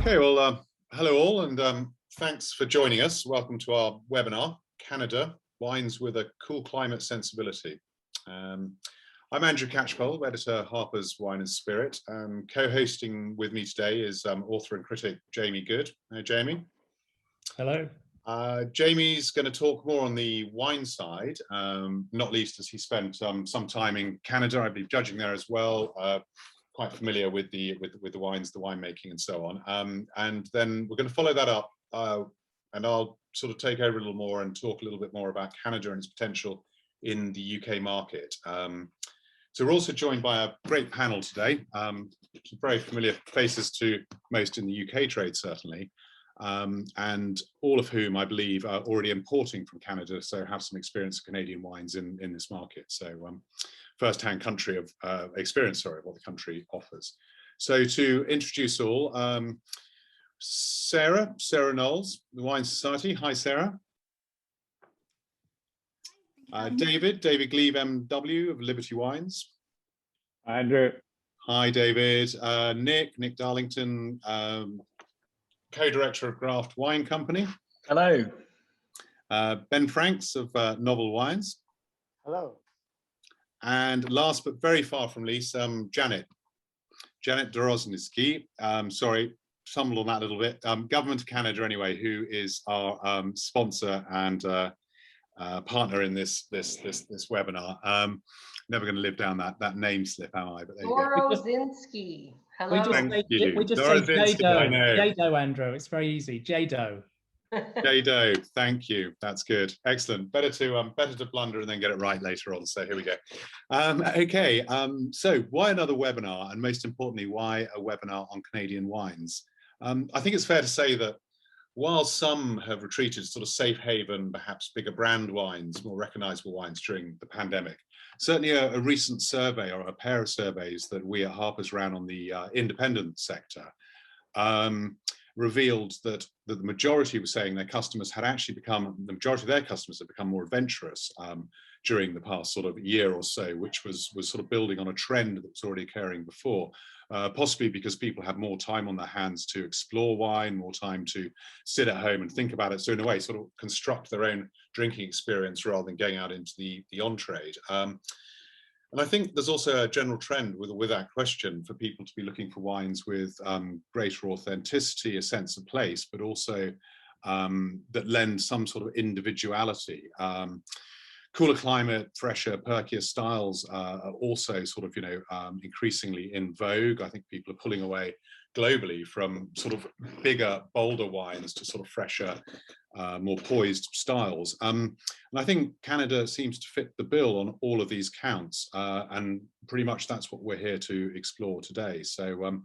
Okay, well, hello all, and thanks for joining us. Welcome to our webinar, Canada, Wines with a Cool Climate Sensibility. I'm Andrew Catchpole, editor, Harper's Wine and Spirit. Co-hosting with me today is author and critic Jamie Goode. Hi, Jamie. Hello. Jamie's going to talk more on the wine side, not least as he spent some time in Canada, I believe, judging there as well. Quite familiar with the wines, the winemaking, and so on. And then we're going to follow that up, and I'll sort of take over a little more and talk a little bit more about Canada and its potential in the UK market. So we're also joined by a great panel today, some very familiar faces to most in the UK trade, certainly, and all of whom I believe are already importing from Canada, so have some experience of Canadian wines in this market. So first-hand country of experience, sorry, of what the country offers. So to introduce all, Sarah Knowles, the Wine Society. Hi, Sarah. David Gleave, MW of Liberty Wines. Andrew. Hi, David. Nick Darlington, co-director of Graft Wine Company. Hello. Ben Franks of Novel Wines. Hello. And last but very far from least, Janet Dorozynski. Sorry, stumbled on that a little bit. Government of Canada, anyway, who is our sponsor and partner in this webinar. Never going to live down that name slip, am I? But there you go. Dorozynski. Hello. We just say Jado, Andrew. It's very easy. Jado. Jado, thank you. That's good. Excellent. Better to blunder and then get it right later on. So here we go. Okay. So why another webinar? And most importantly, why a webinar on Canadian wines? I think it's fair to say that while some have retreated to sort of safe haven, perhaps bigger brand wines, more recognizable wines during the pandemic, certainly a recent survey or a pair of surveys that we at Harper's ran on the independent sector revealed that the majority were saying the majority of their customers had become more adventurous during the past sort of year or so, which was sort of building on a trend that was already occurring before, possibly because people had more time on their hands to explore wine, more time to sit at home and think about it. So in a way, sort of construct their own drinking experience rather than going out into the on-trade. And I think there's also a general trend with that question for people to be looking for wines with greater authenticity, a sense of place, but also that lend some sort of individuality. Cooler climate, fresher, perkier styles are also sort of, increasingly in vogue. I think people are pulling away globally from sort of bigger, bolder wines to sort of fresher, more poised styles. And I think Canada seems to fit the bill on all of these counts. And pretty much that's what we're here to explore today. So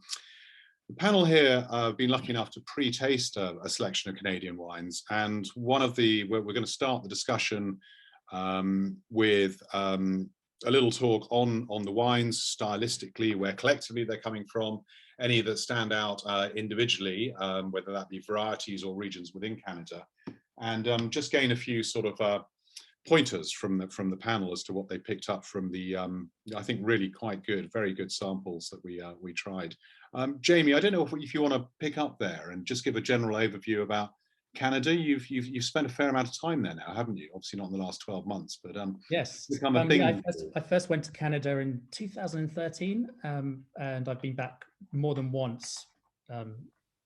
the panel here have been lucky enough to pre-taste a selection of Canadian wines. And we're going to start the discussion with a little talk on the wines stylistically, where collectively they're coming from, any that stand out individually, whether that be varieties or regions within Canada, and just gain a few sort of pointers from the panel as to what they picked up from the I think really quite good, very good samples that we tried. Jamie, I don't know if you want to pick up there and just give a general overview about Canada. You've spent a fair amount of time there now, haven't you? Obviously not in the last 12 months, but yes, become a thing. I first went to Canada in 2013, and I've been back more than once,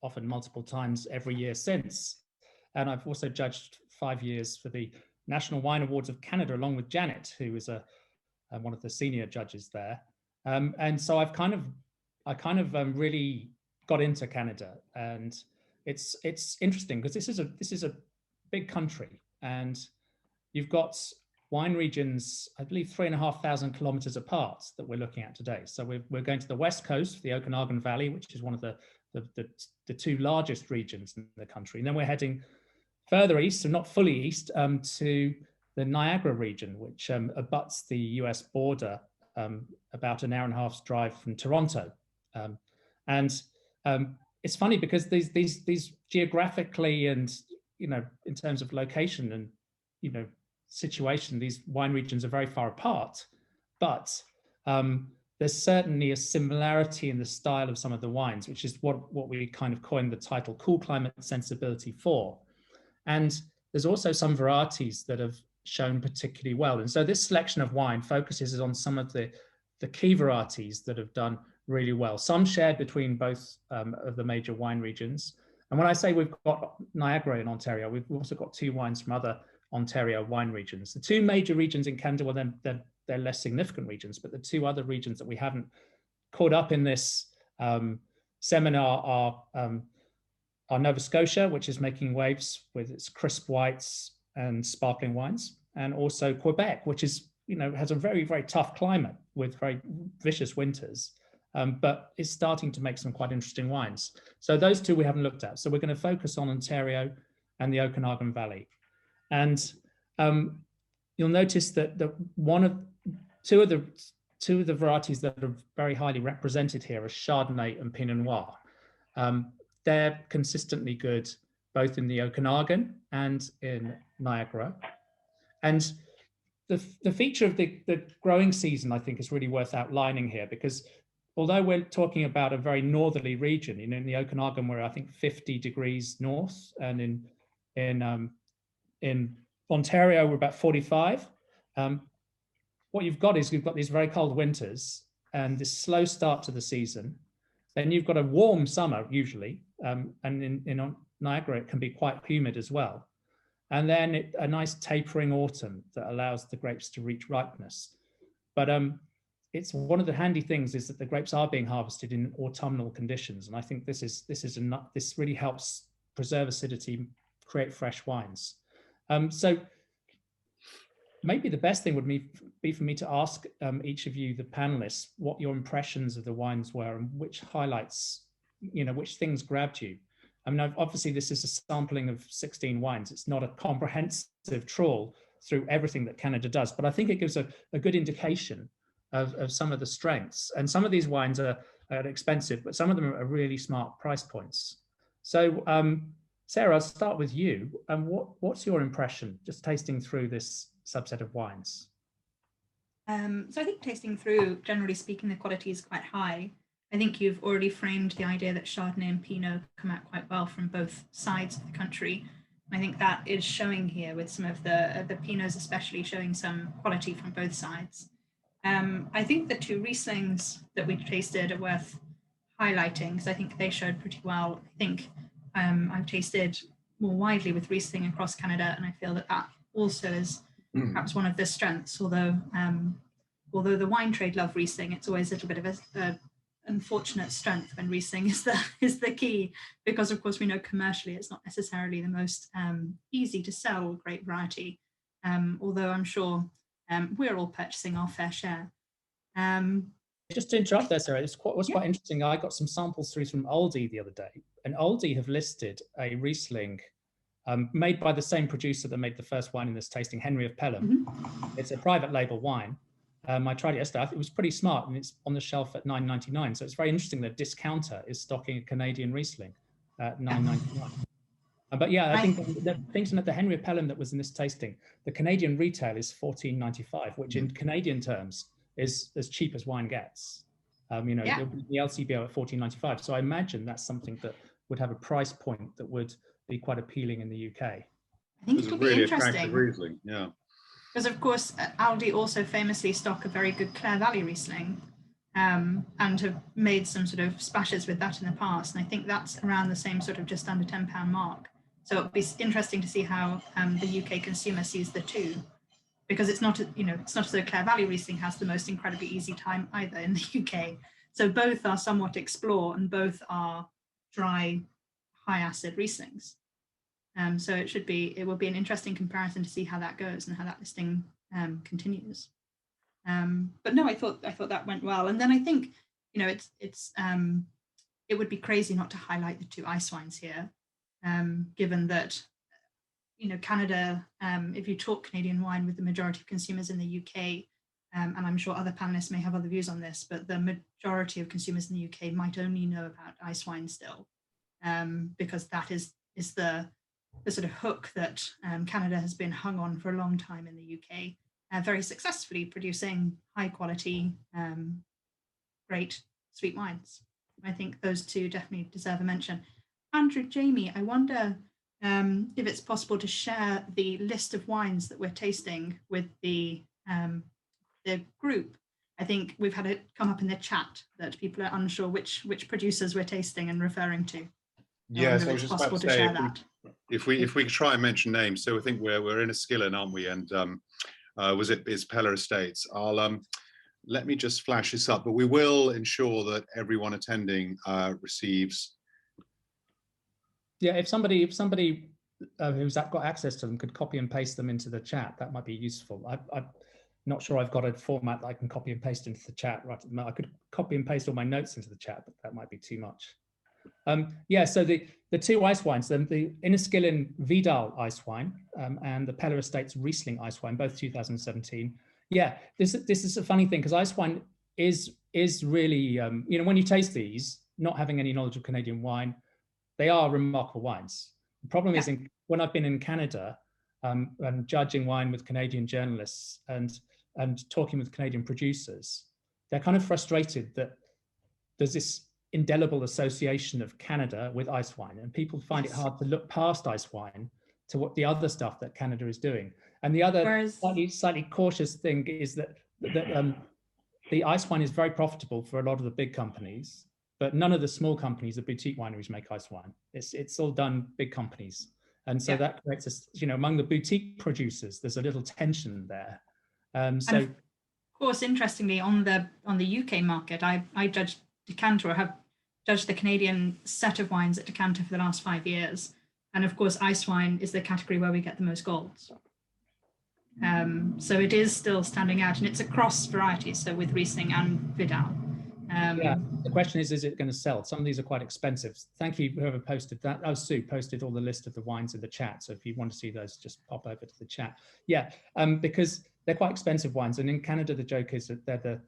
often multiple times every year since. And I've also judged 5 years for the National Wine Awards of Canada, along with Janet, who is one of the senior judges there. And so I kind of really got into Canada, and it's interesting because this is a big country, and you've got wine regions, I believe 3,500 kilometers apart that we're looking at today. So we're going to the west coast, the Okanagan Valley, which is one of the two largest regions in the country. And then we're heading further east, so not fully east, to the Niagara region, which abuts the US border, about an hour and a half's drive from Toronto. It's funny because these geographically and, in terms of location and, situation, these wine regions are very far apart, but there's certainly a similarity in the style of some of the wines, which is what we kind of coined the title Cool Climate Sensibility for. And there's also some varieties that have shown particularly well. And so this selection of wine focuses on some of the key varieties that have done really well. Some shared between both of the major wine regions. And when I say we've got Niagara in Ontario, we've also got 2 wines from other Ontario wine regions. The 2 major regions in Canada, well, they're less significant regions, but the 2 other regions that we haven't caught up in this seminar are Nova Scotia, which is making waves with its crisp whites and sparkling wines, and also Quebec, which is, has a very, very tough climate with very vicious winters, but is starting to make some quite interesting wines. So those 2 we haven't looked at. So we're going to focus on Ontario and the Okanagan Valley. And you'll notice that two of the varieties that are very highly represented here are Chardonnay and Pinot Noir. They're consistently good both in the Okanagan and in Niagara. And the feature of the growing season, I think, is really worth outlining here, because although we're talking about a very northerly region, in the Okanagan, we're, I think, 50 degrees north, and in Ontario, we're about 45. What you've got is these very cold winters and this slow start to the season. Then you've got a warm summer usually, and in Niagara it can be quite humid as well. And then a nice tapering autumn that allows the grapes to reach ripeness. But it's one of the handy things is that the grapes are being harvested in autumnal conditions, and I think this really helps preserve acidity, create fresh wines. So maybe the best thing would be for me to ask each of you, the panelists, what your impressions of the wines were and which highlights, which things grabbed you. I mean, obviously this is a sampling of 16 wines. It's not a comprehensive trawl through everything that Canada does, but I think it gives a good indication of some of the strengths. And some of these wines are expensive, but some of them are really smart price points. So Sarah, I'll start with you. What's your impression just tasting through this subset of wines? So I think tasting through, generally speaking, the quality is quite high. I think you've already framed the idea that Chardonnay and Pinot come out quite well from both sides of the country. I think that is showing here with some of the Pinots, especially showing some quality from both sides. I think the 2 Rieslings that we tasted are worth highlighting because I think they showed pretty well. I think I've tasted more widely with Riesling across Canada, and I feel that also is perhaps one of the strengths. Although the wine trade love Riesling, it's always a little bit of a unfortunate strength when Riesling is the key, because of course we know commercially it's not necessarily the most easy to sell grape variety. Although I'm sure we're all purchasing our fair share. Just to interrupt there, Sarah, what's quite interesting, I got some samples through from Aldi the other day, and Aldi have listed a Riesling made by the same producer that made the first wine in this tasting, Henry of Pelham. Mm-hmm. It's a private label wine. I tried it yesterday. I think it was pretty smart, and it's on the shelf at $9.99. So it's very interesting that Discounter is stocking a Canadian Riesling at $9.99. But yeah, I think the Henry of Pelham that was in this tasting, the Canadian retail is $14.95, which in Canadian terms is as cheap as wine gets. The LCBO at $14.95. So I imagine that's something that would have a price point that would be quite appealing in the UK. I think it would be interesting. Riesling, yeah. Because of course, Aldi also famously stock a very good Clare Valley Riesling, and have made some sort of splashes with that in the past. And I think that's around the same sort of just under £10 mark. So it'll be interesting to see how the UK consumer sees the 2, because it's not as though Clare Valley Riesling has the most incredibly easy time either in the UK. So both are somewhat explore, and both are dry, high acid Rieslings. So it will be an interesting comparison to see how that goes and how that listing continues. But no, I thought that went well. And then I think, it would be crazy not to highlight the 2 ice wines here, given that, Canada, if you talk Canadian wine with the majority of consumers in the UK, and I'm sure other panelists may have other views on this, but the majority of consumers in the UK might only know about ice wine still, because that is the sort of hook that Canada has been hung on for a long time in the UK, very successfully producing high quality great sweet wines. I think those two definitely deserve a mention. Andrew, Jamie, I wonder if it's possible to share the list of wines that we're tasting with the group. I think we've had it come up in the chat that people are unsure which producers we're tasting and referring to. Yes, I was just about to say, if we could try and mention names. So I think we're in a skillet, aren't we? And it's Peller Estates. Let me just flash this up, but we will ensure that everyone attending receives. Yeah, if somebody who's got access to them could copy and paste them into the chat, that might be useful. I'm not sure I've got a format that I can copy and paste into the chat. Right, I could copy and paste all my notes into the chat, but that might be too much. Yeah, so the two ice wines, the Inniskillen Vidal ice wine and the Peller Estates Riesling ice wine, both 2017. Yeah, this is a funny thing because ice wine is really, you know, when you taste these, not having any knowledge of Canadian wine, they are remarkable wines. The problem is when I've been in Canada and judging wine with Canadian journalists and talking with Canadian producers, they're kind of frustrated that there's this indelible association of Canada with ice wine, and people find it hard to look past ice wine to what the other stuff that Canada is doing. And the other slightly cautious thing is that the ice wine is very profitable for a lot of the big companies, but none of the small companies, the boutique wineries, make ice wine. It's all done big companies, and so that creates a, you know, among the boutique producers, there's a little tension there. So, of course, interestingly, on the UK market, I judged Decanter, or have judged the Canadian set of wines at Decanter for the last 5 years, and of course, ice wine is the category where we get the most golds. So it is still standing out, and it's across varieties, so with Riesling and Vidal. Yeah, the question is it going to sell? Some of these are quite expensive. Thank you, whoever posted that. Oh, Sue posted all the list of the wines in the chat. So if you want to see those, just pop over to the chat. Yeah, because they're quite expensive wines. And in Canada, the joke is that they're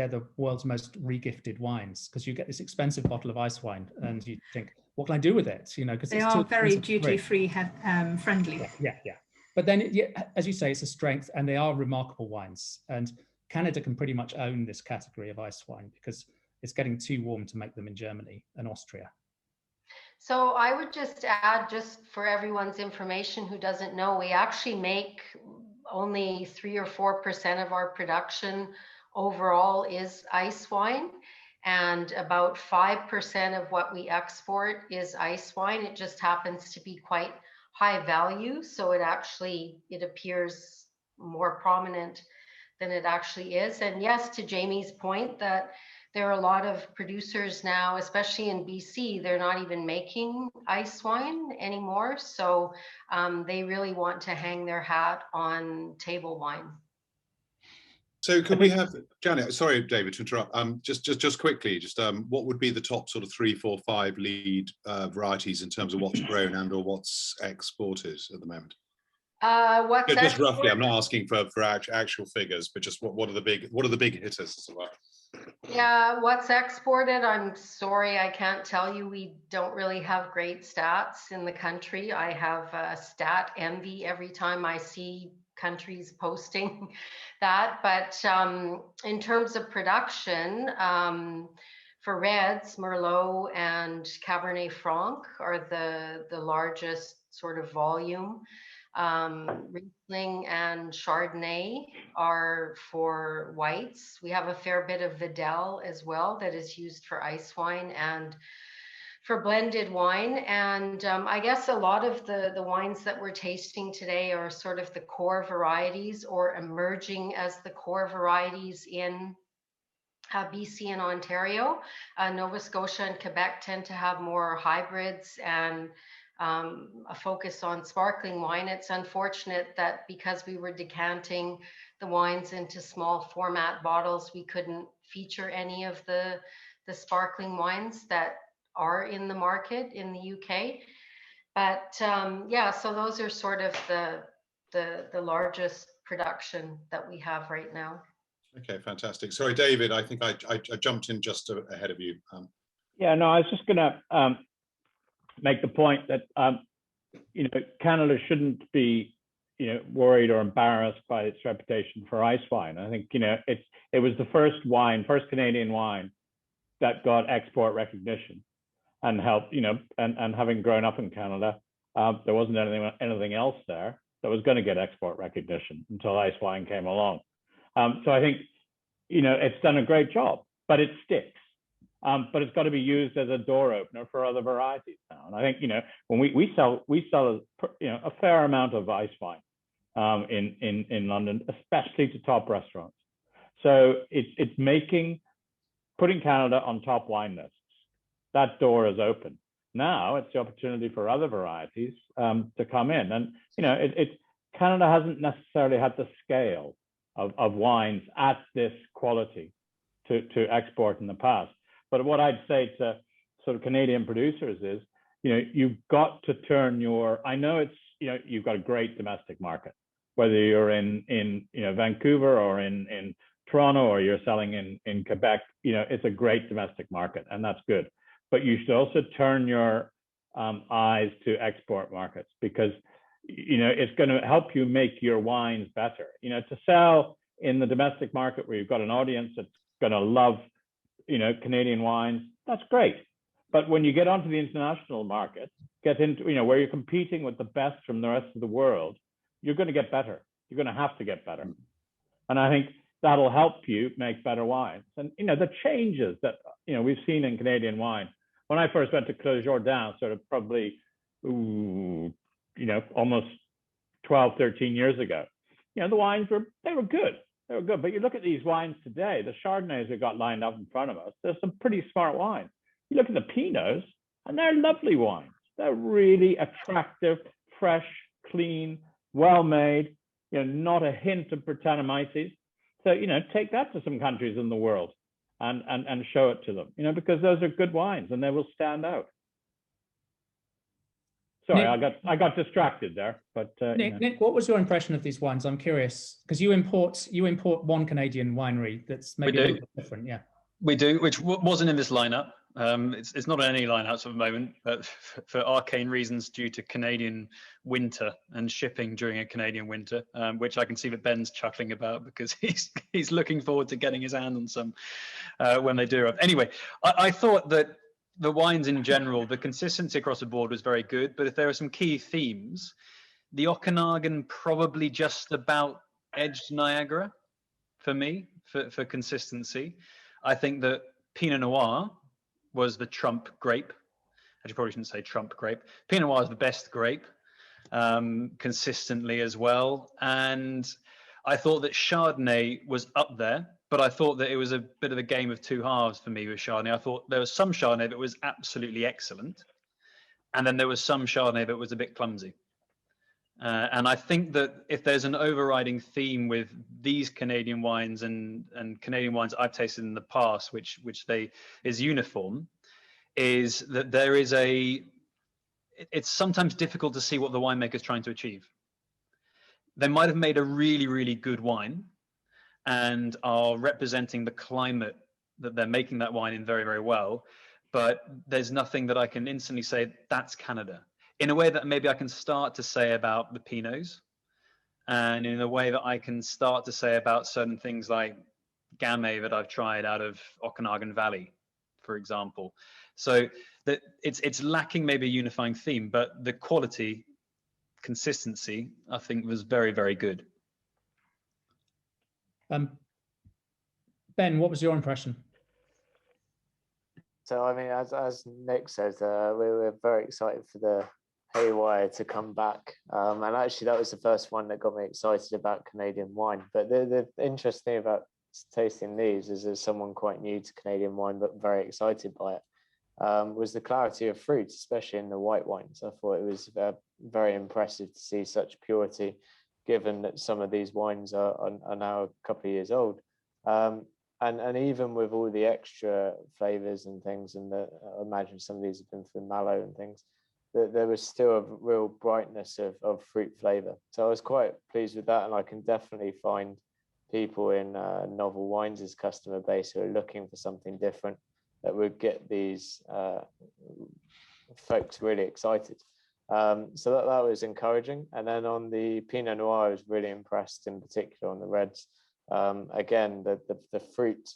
the world's most regifted wines, because you get this expensive bottle of ice wine and you think, what can I do with it? You know, because they are very duty-free friendly. Yeah. But then, as you say, it's a strength, and they are remarkable wines. And Canada can pretty much own this category of ice wine because it's getting too warm to make them in Germany and Austria. So I would just add, just for everyone's information who doesn't know, we actually make only 3 or 4% of our production overall is ice wine, and about 5% of what we export is ice wine. It just happens to be quite high value, so it appears more prominent than it actually is. And yes, to Jamie's point, that there are a lot of producers now, especially in BC, they're not even making ice wine anymore, so they really want to hang their hat on table wine. So could we have, Janet, sorry, David, to interrupt, just quickly, what would be the top sort of 3, 4, 5 lead varieties in terms of what's grown and or what's exported at the moment? Just roughly, I'm not asking for actual figures, but just what are the big hitters as well? Yeah, what's exported, I'm sorry, I can't tell you. We don't really have great stats in the country. I have stat envy every time I see countries posting that. But in terms of production, for reds, Merlot and Cabernet Franc are the largest sort of volume. Riesling and Chardonnay are for whites. We have a fair bit of Vidal as well that is used for ice wine and for blended wine. And I guess a lot of the wines that we're tasting today are sort of the core varieties, or emerging as the core varieties in BC and Ontario. Nova Scotia and Quebec tend to have more hybrids and a focus on sparkling wine. It's unfortunate that because we were decanting the wines into small format bottles, we couldn't feature any of the sparkling wines that are in the market in the UK. But yeah, so those are sort of the largest production that we have right now. Okay, fantastic. Sorry, David, I think I jumped in just ahead of you. Yeah, no, I was just going to make the point that, you know, Canada shouldn't be worried or embarrassed by its reputation for ice wine. I think, it was the first Canadian wine that got export recognition and helped, and having grown up in Canada, there wasn't anything else there that was going to get export recognition until ice wine came along. So I think, it's done a great job, but it sticks. But it's got to be used as a door opener for other varieties now. And I think, when we sell a fair amount of ice wine in London, especially to top restaurants. So it's putting Canada on top wine lists. That door is open. Now it's the opportunity for other varieties to come in. And, Canada hasn't necessarily had the scale of wines at this quality to export in the past. But what I'd say to sort of Canadian producers is, you've got to turn I know it's, you've got a great domestic market, whether you're in Vancouver or in Toronto, or you're selling in Quebec, it's a great domestic market, and that's good. But you should also turn your eyes to export markets, because, it's going to help you make your wines better. To sell in the domestic market where you've got an audience that's going to love, Canadian wines, that's great. But when you get onto the international market, get into, where you're competing with the best from the rest of the world, you're going to get better. You're going to have to get better. And I think that'll help you make better wines. And, the changes that, we've seen in Canadian wine. When I first went to Clos Jourdain, sort of probably, almost 12, 13 years ago, the wines were good. They were good. But you look at these wines today, the Chardonnays we've got lined up in front of us, there's some pretty smart wines. You look at the Pinots, and they're lovely wines. They're really attractive, fresh, clean, well-made, not a hint of Brettanomyces. So, take that to some countries in the world and show it to them, because those are good wines and they will stand out. Sorry, Nick, I got distracted there, but Nick, what was your impression of these wines? I'm curious, because you import one Canadian winery that's maybe a little bit different. Yeah, we do, which wasn't in this lineup. It's not in any lineups at the moment, but for arcane reasons due to Canadian winter and shipping during a Canadian winter, which I can see that Ben's chuckling about, because he's looking forward to getting his hand on some when they do arrive. Anyway, I thought that the wines in general, the consistency across the board was very good, but if there are some key themes, the Okanagan probably just about edged Niagara for me, for consistency. I think that Pinot Noir was the trump grape. I probably shouldn't say trump grape. Pinot Noir is the best grape, consistently as well. And I thought that Chardonnay was up there, but I thought that it was a bit of a game of two halves for me with Chardonnay. I thought there was some Chardonnay that was absolutely excellent, and then there was some Chardonnay that was a bit clumsy. And I think that if there's an overriding theme with these Canadian wines and Canadian wines I've tasted in the past, which is uniform, is that there is it's sometimes difficult to see what the winemaker's trying to achieve. They might have made a really, really good wine and are representing the climate that they're making that wine in very, very well, but there's nothing that I can instantly say that's Canada. In a way that maybe I can start to say about the Pinots, and in a way that I can start to say about certain things like Gamay that I've tried out of Okanagan Valley, for example. So that it's lacking maybe a unifying theme, but the quality, consistency, I think was very, very good. Ben, what was your impression? So, I mean, as Nick said, we were very excited for the Haywire to come back. And actually, that was the first one that got me excited about Canadian wine. But the interesting thing about tasting these is, as someone quite new to Canadian wine, but very excited by it, was the clarity of fruit, especially in the white wines. I thought it was very impressive to see such purity, given that some of these wines are now a couple of years old. And even with all the extra flavors and things, and I imagine some of these have been through mallow and things, there was still a real brightness of fruit flavor. So I was quite pleased with that, and I can definitely find people in novel wines as customer base who are looking for something different that would get these folks really excited. So that was encouraging. And then on the Pinot Noir, I was really impressed, in particular on the reds. Again, the fruit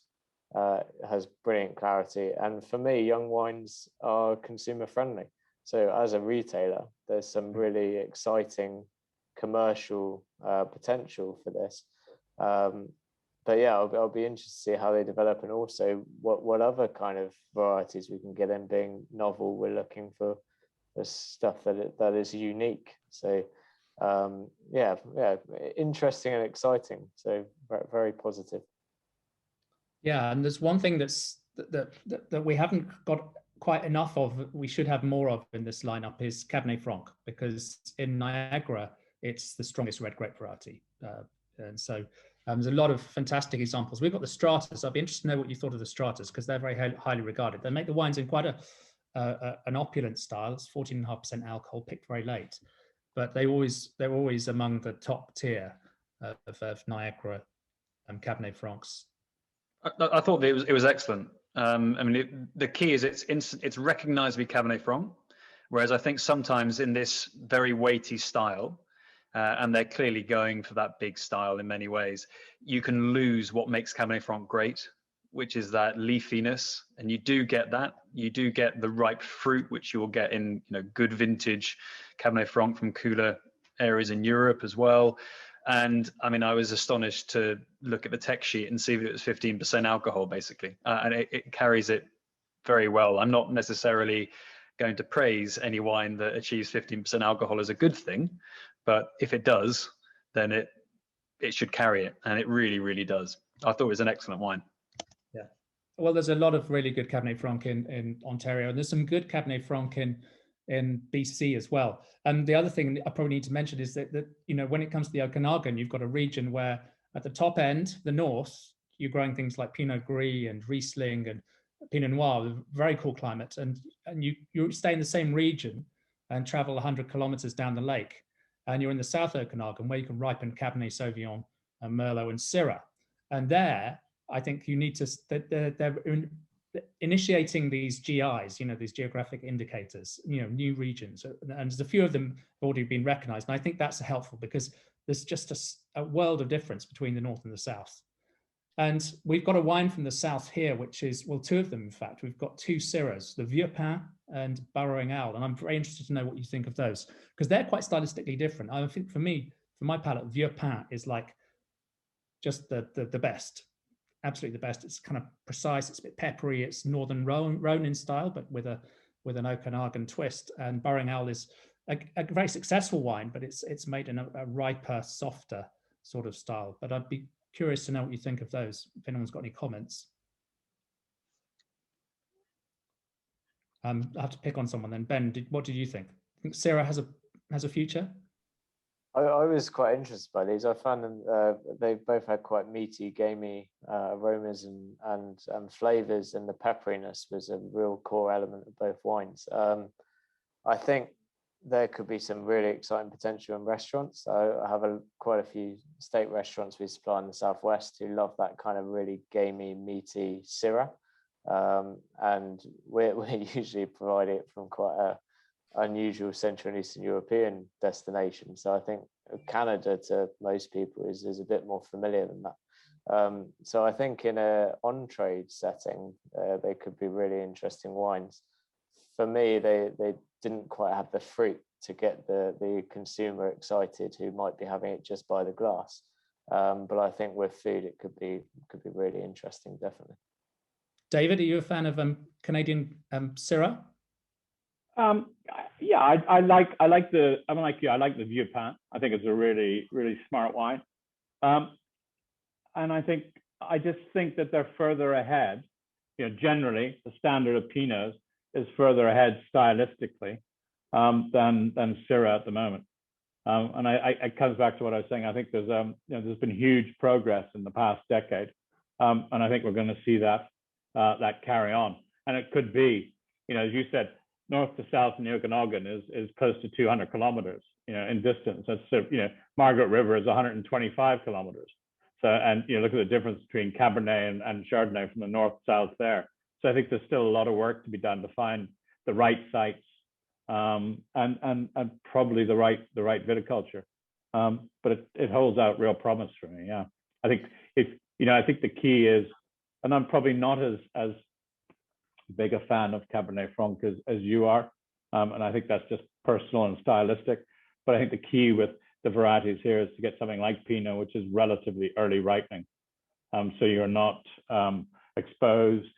has brilliant clarity. And for me, young wines are consumer friendly. So as a retailer, there's some really exciting commercial potential for this. But yeah, I'll be interested to see how they develop, and also what other kind of varieties we can get in. Being novel, we're looking for the stuff that is unique. So yeah, interesting and exciting. So very positive. Yeah, and there's one thing that we haven't got quite enough of, we should have more of in this lineup, is Cabernet Franc, because in Niagara it's the strongest red grape variety, and so there's a lot of fantastic examples. We've got the Stratas. I'd be interested to know what you thought of the Stratas, because they're very highly regarded. They make the wines in quite an opulent style. It's 14.5% alcohol, picked very late, but they're always among the top tier of Niagara Cabernet Francs. I thought it was excellent. I mean, the key is it's recognizably Cabernet Franc, whereas I think sometimes in this very weighty style, and they're clearly going for that big style in many ways, you can lose what makes Cabernet Franc great, which is that leafiness, and you do get that. You do get the ripe fruit, which you will get in good vintage Cabernet Franc from cooler areas in Europe as well. And I mean, I was astonished to look at the text sheet and see that it was 15% alcohol, basically, and it carries it very well. I'm not necessarily going to praise any wine that achieves 15% alcohol as a good thing, but if it does, then it should carry it, and it really, really does. I thought it was an excellent wine. Yeah, well, there's a lot of really good Cabernet Franc in Ontario, and there's some good Cabernet Franc in BC as well. And the other thing I probably need to mention is that when it comes to the Okanagan, you've got a region where at the top end, the north, you're growing things like Pinot Gris and Riesling and Pinot Noir, with very cool climate, and you stay in the same region and travel 100 kilometers down the lake, and you're in the South Okanagan, where you can ripen Cabernet Sauvignon and Merlot and Syrah. And there, I think you need to, they're initiating these GIs, these geographic indicators, new regions, and there's a few of them have already been recognized. And I think that's helpful, because there's just a world of difference between the north and the south. And we've got a wine from the south here, which is, well, two of them, in fact. We've got two Syrahs, the Vieux Pin and Burrowing Owl. And I'm very interested to know what you think of those, because they're quite stylistically different. I think for my palate, Vieux Pin is like just the best, absolutely the best. It's kind of precise, it's a bit peppery, it's Northern Rhone style, but with an Okanagan twist. And Burrowing Owl is a very successful wine, but it's made in a riper, softer sort of style. But I'd be curious to know what you think of those, if anyone's got any comments. I have to pick on someone then. Ben, what did you think? I think Syrah has a future? I was quite interested by these. I found them, they both had quite meaty, gamey aromas and flavors, and the pepperiness was a real core element of both wines. I think there could be some really exciting potential in restaurants. I have quite a few steak restaurants we supply in the Southwest who love that kind of really gamey, meaty Syrah. And we usually provide it from quite a unusual Central and Eastern European destination. So I think Canada to most people is a bit more familiar than that. So I think in a on-trade setting, they could be really interesting wines. For me, they didn't quite have the fruit to get the consumer excited who might be having it just by the glass. But I think with food, it could be really interesting, definitely. David, are you a fan of Canadian Syrah? Yeah, I like the Vieux Pin. I think it's a really, really smart wine. And I just think that they're further ahead. Generally the standard of Pinots is further ahead stylistically than Syrah at the moment. And it comes back to what I was saying. I think there's been huge progress in the past decade, and I think we're going to see that carry on. And it could be, as you said, north to south in the Okanagan is close to 200 kilometers, in distance. That's Margaret River is 125 kilometers. So, and look at the difference between Cabernet and Chardonnay from the north south there. So I think there's still a lot of work to be done to find the right sites and probably the right viticulture. But it holds out real promise for me. Yeah, I think I think the key is, and I'm probably not as big a fan of Cabernet Franc as you are, and I think that's just personal and stylistic. But I think the key with the varieties here is to get something like Pinot, which is relatively early ripening, so you're not exposed.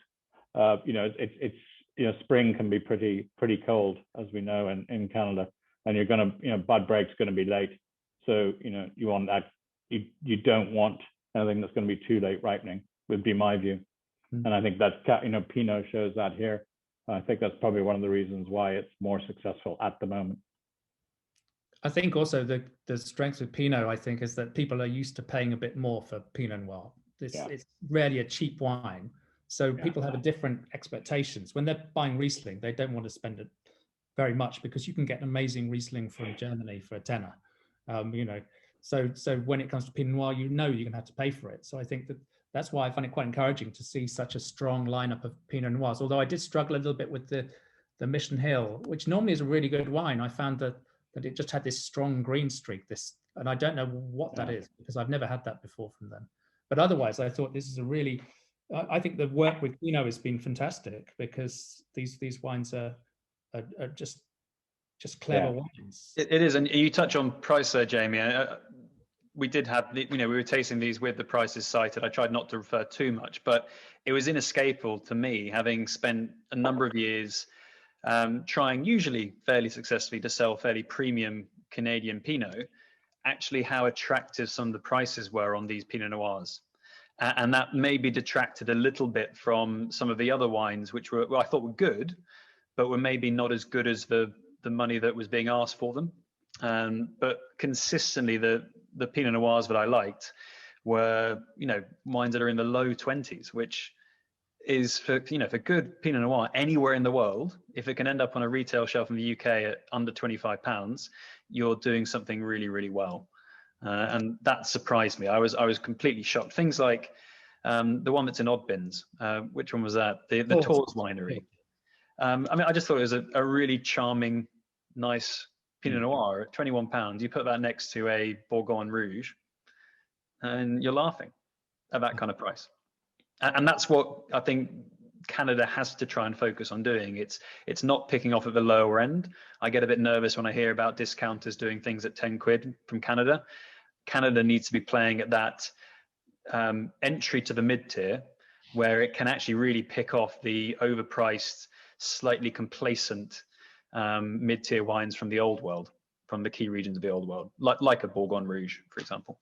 Spring can be pretty cold, as we know in Canada, and you're going to bud break's going to be late, so you want that. You don't want anything that's going to be too late ripening, would be my view. And I think that Pinot shows that here. I think that's probably one of the reasons why it's more successful at the moment. I think also the strength of Pinot, I think, is that people are used to paying a bit more for Pinot Noir. It's rarely a cheap wine. So people have a different expectations. When they're buying Riesling, they don't want to spend it very much because you can get an amazing Riesling from Germany for a tenner. So when it comes to Pinot Noir, you're going to have to pay for it. So I think that's why I find it quite encouraging to see such a strong lineup of Pinot Noirs. Although I did struggle a little bit with the Mission Hill, which normally is a really good wine. I found that it just had this strong green streak. And I don't know what that is because I've never had that before from them. But otherwise, I thought this is I think the work with Pinot has been fantastic because these wines are just clever wines. It is, and you touch on price there, Jamie. We did have we were tasting these with the prices cited. I tried not to refer too much, but it was inescapable to me, having spent a number of years trying, usually fairly successfully, to sell fairly premium Canadian Pinot, actually how attractive some of the prices were on these Pinot Noirs. And that maybe detracted a little bit from some of the other wines, which I thought were good, but were maybe not as good as the money that was being asked for them. But consistently, the Pinot Noirs that I liked were, wines that are in the low 20s, which is for good Pinot Noir anywhere in the world. If it can end up on a retail shelf in the UK at under £25, you're doing something really, really well. And that surprised me. I was completely shocked. Things like the one that's in Oddbins. Which one was that? The Tours Winery. I just thought it was a really charming, nice Pinot Noir at £21. You put that next to a Bourgogne Rouge, and you're laughing at that kind of price. And that's what I think Canada has to try and focus on doing. It's not picking off at the lower end. I get a bit nervous when I hear about discounters doing things at 10 quid from Canada. Canada needs to be playing at that entry to the mid-tier, where it can actually really pick off the overpriced, slightly complacent mid-tier wines from the old world, from the key regions of the old world, like a Bourgogne Rouge, for example.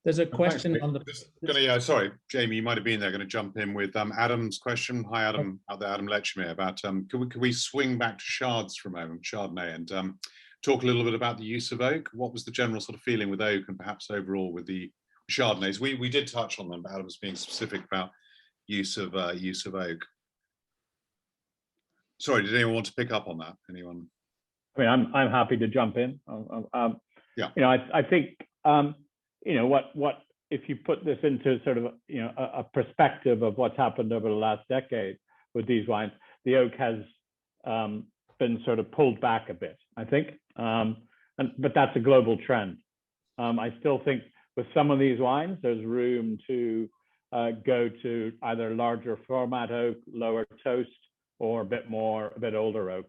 There's a question on the. Sorry, Jamie, you might have been there. Going to jump in with Adam's question. Hi, Adam, out there, Adam Letchmere, about can we swing back to Chards for a moment, Chardonnay, and talk a little bit about the use of oak. What was the general sort of feeling with oak, and perhaps overall with the Chardonnays? We did touch on them, but Adam's being specific about use of oak. Sorry, did anyone want to pick up on that? Anyone? I mean, I'm happy to jump in. Yeah. I think what if you put this into sort of a perspective of what's happened over the last decade with these wines, the oak has been sort of pulled back a bit, I think, but that's a global trend. I still think with some of these wines, there's room to go to either larger format oak, lower toast, or a bit older oak,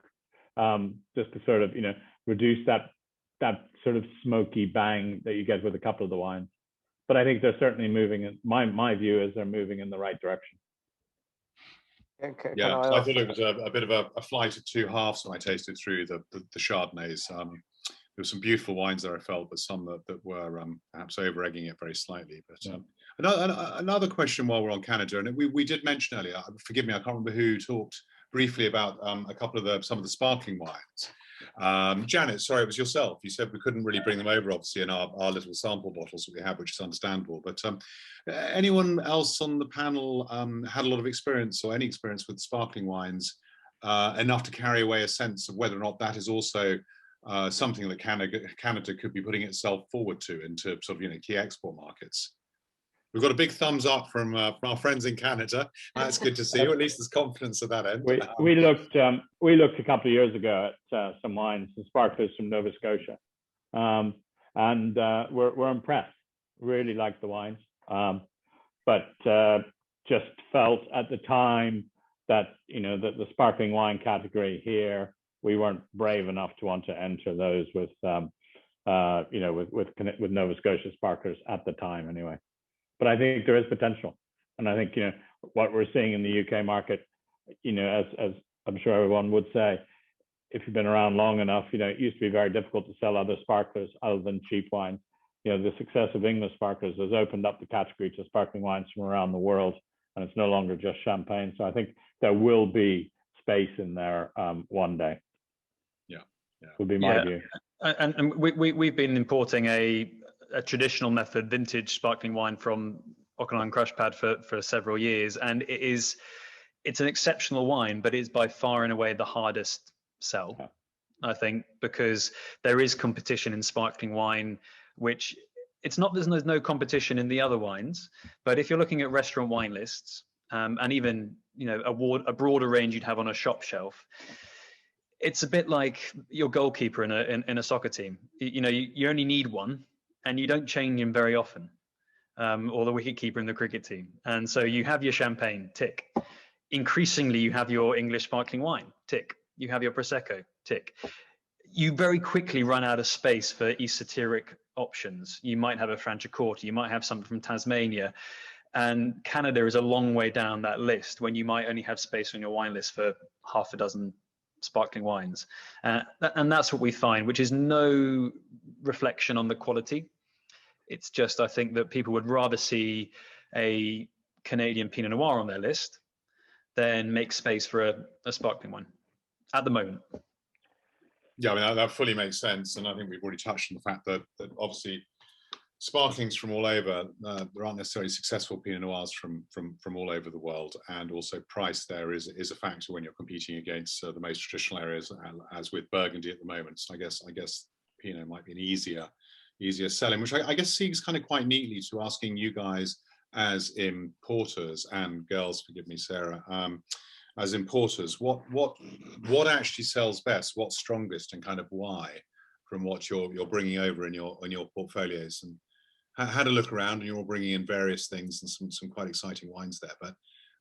just to sort of reduce that sort of smoky bang that you get with a couple of the wines. But I think they're certainly moving. My view is they're moving in the right direction. I thought it was a bit of a flight of two halves when I tasted through the Chardonnays. There were some beautiful wines there, I felt, but some that were perhaps over-egging it very slightly. But another question while we're on Canada, and we did mention earlier, forgive me, I can't remember who talked briefly about some of the sparkling wines. Janet, sorry, it was yourself. You said we couldn't really bring them over, obviously, in our little sample bottles that we have, which is understandable. But anyone else on the panel had a lot of experience or any experience with sparkling wines, enough to carry away a sense of whether or not that is also something that Canada could be putting itself forward to into sort of key export markets? We've got a big thumbs up from our friends in Canada. That's good to see. Or at least there's confidence at that end. We looked a couple of years ago at some wines and sparklers from Nova Scotia, and we're impressed. Really like the wines, but just felt at the time that that the sparkling wine category here, we weren't brave enough to want to enter those with with Nova Scotia sparklers at the time anyway. But I think there is potential, and I think what we're seeing in the UK market, as I'm sure everyone would say, if you've been around long enough, it used to be very difficult to sell other sparklers other than cheap wines. The success of English sparklers has opened up the category to sparkling wines from around the world, and it's no longer just champagne. So I think there will be space in there one day. Yeah, would be my view. And we've been importing a traditional method vintage sparkling wine from Okanagan Crush Pad for several years, and it's an exceptional wine, but it's by far and away the hardest sell, I think, because there is competition in sparkling wine, which it's not, there's no competition in the other wines, but if you're looking at restaurant wine lists, and even a broader range you'd have on a shop shelf, it's a bit like your goalkeeper in a soccer team. You only need one, and you don't change him very often, or the wicketkeeper in the cricket team. And so you have your champagne, tick. Increasingly, you have your English sparkling wine, tick. You have your Prosecco, tick. You very quickly run out of space for esoteric options. You might have a Franciacorta, you might have something from Tasmania, and Canada is a long way down that list when you might only have space on your wine list for half a dozen sparkling wines. And that's what we find, which is no reflection on the quality. It's just, I think that people would rather see a Canadian Pinot Noir on their list than make space for a sparkling one at the moment. Yeah, I mean, that fully makes sense. And I think we've already touched on the fact that obviously sparklings from all over, there aren't necessarily successful Pinot Noirs from all over the world, and also price there is a factor when you're competing against the most traditional areas, as with Burgundy at the moment. So I guess Pinot might be an easier selling, which I guess segues kind of quite neatly to asking you guys as importers, and girls, forgive me, Sarah, as importers, what actually sells best, what's strongest, and kind of why, from what you're bringing over in your portfolios. And had a look around, and you're all bringing in various things and some quite exciting wines there. But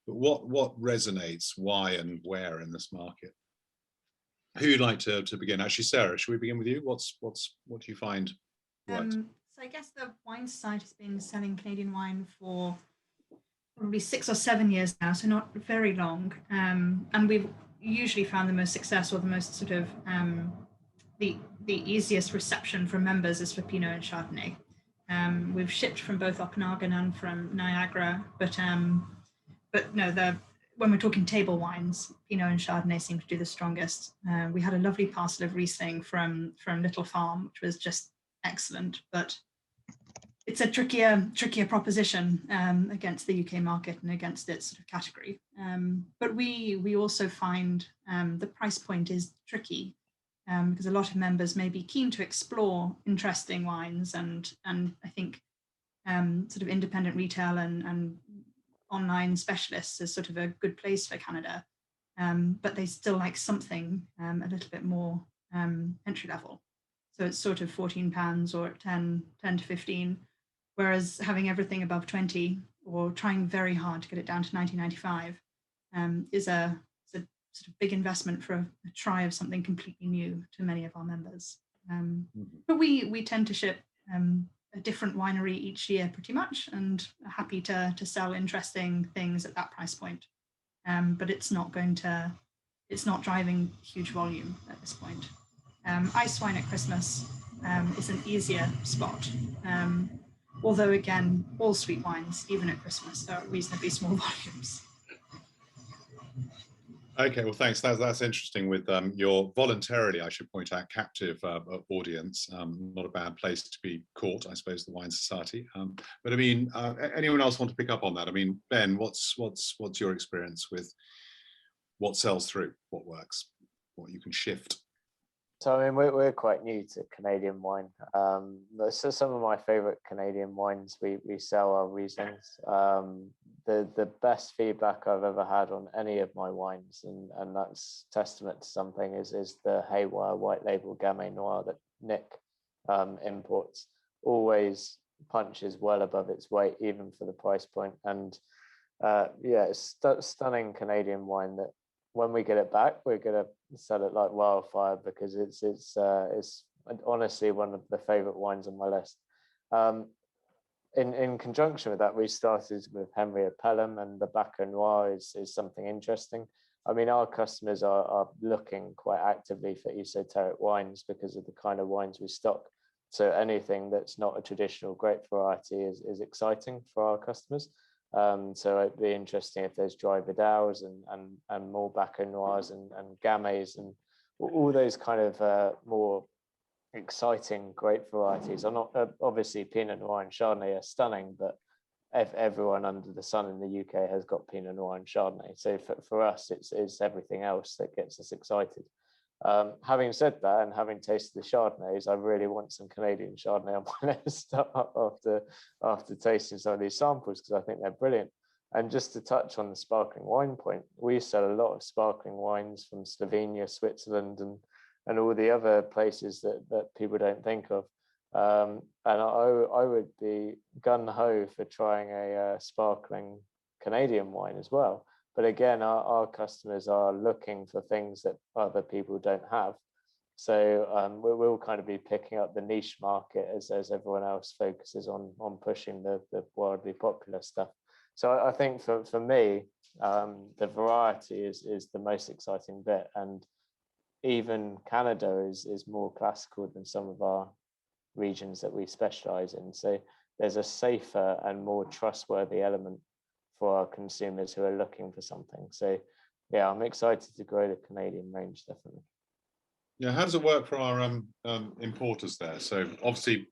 what resonates, why and where in this market? Who'd like to begin? Actually, Sarah, should we begin with you? What do you find works? So I guess the wine society has been selling Canadian wine for probably 6 or 7 years now, so not very long. And we've usually found the most successful, the most sort of the easiest reception from members is for Pinot and Chardonnay. We've shipped from both Okanagan and from Niagara, but no, when we're talking table wines, Pinot and Chardonnay seem to do the strongest. We had a lovely parcel of Riesling from Little Farm, which was just excellent, but it's a trickier proposition against the UK market and against its sort of category. But we also find the price point is tricky, because a lot of members may be keen to explore interesting wines, and I think sort of independent retail and online specialists is sort of a good place for Canada, but they still like something a little bit more entry level. So it's sort of £14 or 10 to 15, whereas having everything above 20 or trying very hard to get it down to 19.95 is a sort of big investment for a try of something completely new to many of our members. But we tend to ship a different winery each year pretty much, and are happy to sell interesting things at that price point. But it's not driving huge volume at this point. Ice wine at Christmas is an easier spot. Although again, all sweet wines, even at Christmas, are reasonably small volumes. Okay, well, thanks. That's interesting with your voluntarily, I should point out, captive audience. Not a bad place to be caught, I suppose, the Wine Society. But I mean, anyone else want to pick up on that? I mean, Ben, what's your experience with what sells through, what works, what you can shift? So I mean, we're quite new to Canadian wine. So some of my favourite Canadian wines we sell are Rieslings. The best feedback I've ever had on any of my wines, and that's testament to something, is the Haywire white label Gamay Noir that Nick imports. Always punches well above its weight, even for the price point. And yeah, it's stunning Canadian wine that when we get it back, we're gonna sell it like wildfire, because it's honestly one of the favorite wines on my list. In conjunction with that, we started with Henry at Pelham, and the Bacco Noir is something interesting. I mean, our customers are looking quite actively for esoteric wines because of the kind of wines we stock. So anything that's not a traditional grape variety is exciting for our customers. So it'd be interesting if there's dry Vidals and more Bacco Noirs and Gamays and all those kind of more exciting grape varieties. I'm not obviously Pinot Noir and Chardonnay are stunning, but everyone under the sun in the UK has got Pinot Noir and Chardonnay. So for us, it's everything else that gets us excited. Having said that, and having tasted the Chardonnays, I really want some Canadian Chardonnay on my list after tasting some of these samples, because I think they're brilliant. And just to touch on the sparkling wine point, we sell a lot of sparkling wines from Slovenia, Switzerland, and all the other places that people don't think of. And I would be gun-ho for trying a sparkling Canadian wine as well. But again, our customers are looking for things that other people don't have. So we'll kind of be picking up the niche market as everyone else focuses on pushing the wildly popular stuff. So I think for me, the variety is the most exciting bit. And even Canada is more classical than some of our regions that we specialize in. So there's a safer and more trustworthy element for our consumers who are looking for something. So yeah, I'm excited to grow the Canadian range, definitely. Yeah, how does it work for our importers there? So obviously,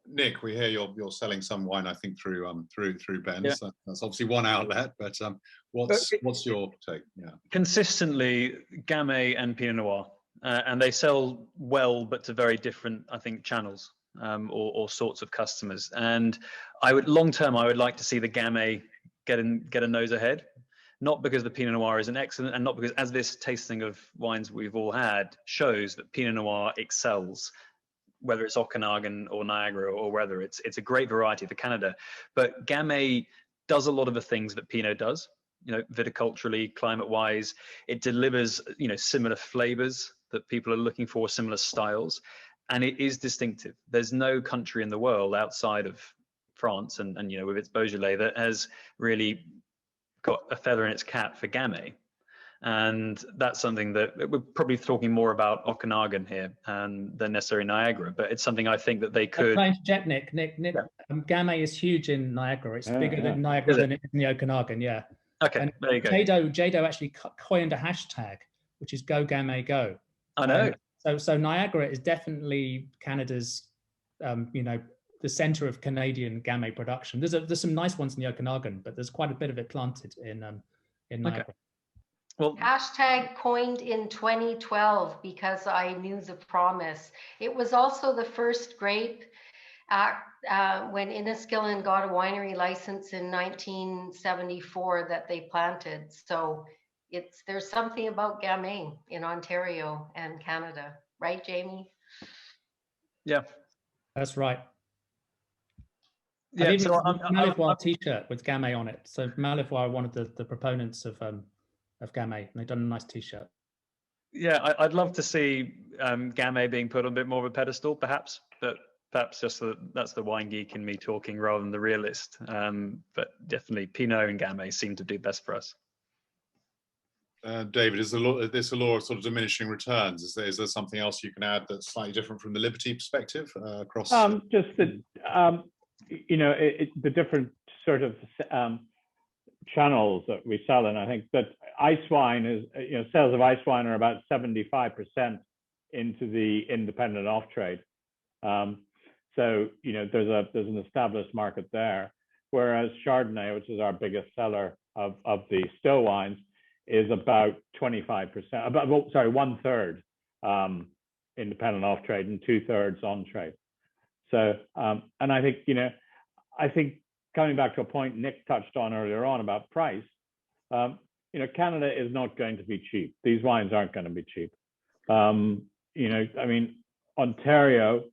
Nick, we hear you're selling some wine, I think, through Ben's. Yeah. So that's obviously one outlet, but what's your take? Yeah. Consistently, Gamay and Pinot Noir, and they sell well, but to very different, I think, channels or sorts of customers. And long term, I would like to see the Gamay get a nose ahead, not because the Pinot Noir isn't excellent, and not because, as this tasting of wines we've all had shows, that Pinot Noir excels, whether it's Okanagan or Niagara or whether it's a great variety for Canada. But Gamay does a lot of the things that Pinot does, viticulturally, climate-wise. It delivers, similar flavors that people are looking for, similar styles, and it is distinctive. There's no country in the world outside of France and with its Beaujolais that has really got a feather in its cap for Gamay. And that's something that we're probably talking more about Okanagan here than necessarily Niagara, but it's something I think that they could. Nick, yeah. Gamay is huge in Niagara. It's bigger than Niagara than it is in the Okanagan, yeah. Okay, and there you go. Jado actually coined a hashtag, which is Go Gamay Go. I know. So Niagara is definitely Canada's, the center of Canadian Gamay production. There's some nice ones in the Okanagan, but there's quite a bit of it planted in Niagara. Okay. Well, hashtag coined in 2012 because I knew the promise. It was also the first grape when Inniskillen got a winery license in 1974 that they planted. So there's something about Gamay in Ontario and Canada, right, Jamie? Yeah, that's right. Yeah, so Malivoire T-shirt with Gamay on it. So Malivoire are one of the proponents of Gamay, and they've done a nice T-shirt. Yeah, I'd love to see Gamay being put on a bit more of a pedestal, perhaps, but perhaps just that's the wine geek in me talking rather than the realist. But definitely Pinot and Gamay seem to do best for us. David, is this a law of sort of diminishing returns? Is there something else you can add that's slightly different from the Liberty perspective across? Just that the different sort of channels that we sell in. I think that ice wine is, sales of ice wine are about 75% into the independent off trade. So there's an established market there, whereas Chardonnay, which is our biggest seller of the still wines, is about 25%, one third independent off trade and 2/3 on trade. So, and I think, I think coming back to a point Nick touched on earlier on about price, Canada is not going to be cheap. These wines aren't going to be cheap. I mean, Ontario,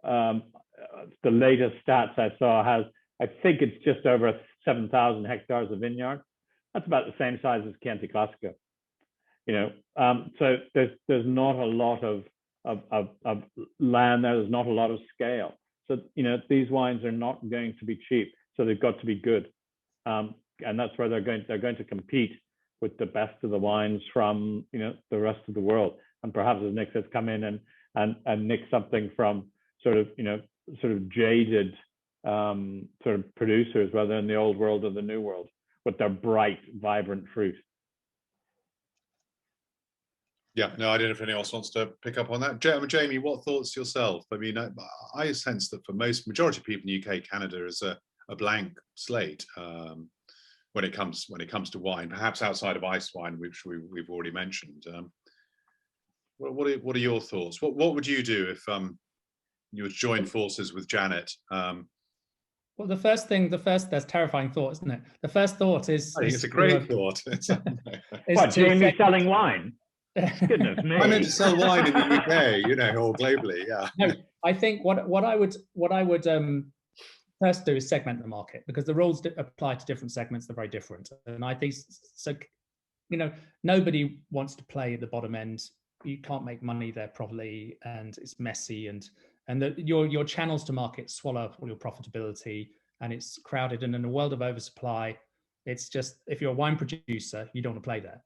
the latest stats I saw has, I think it's just over 7,000 hectares of vineyard. That's about the same size as Chianti Classico. So there's not a lot of land there. There's not a lot of scale. So these wines are not going to be cheap. So they've got to be good, and that's where they're going to compete with the best of the wines from the rest of the world. And perhaps, as Nick says, come in and nick something from sort of jaded sort of producers, whether in the old world or the new world, with their bright, vibrant fruit. Yeah, no, I don't know if anyone else wants to pick up on that. Jamie, what thoughts yourself? I mean, I sense that for majority of people in the UK, Canada is a blank slate when it comes to wine, perhaps outside of ice wine, which we've already mentioned. What are your thoughts? What would you do if you would join forces with Janet? Well, that's terrifying thought, isn't it? The first thought is... I think it's a great thought. What, Jamie selling wine? Goodness me. I meant to sell wine in the UK, or globally, yeah. No, I think what I would first do is segment the market, because the rules apply to different segments. They're very different. And I think, so, nobody wants to play at the bottom end. You can't make money there probably, and it's messy, and your channels to market swallow up all your profitability, and it's crowded. And in a world of oversupply, it's just, if you're a wine producer, you don't want to play there.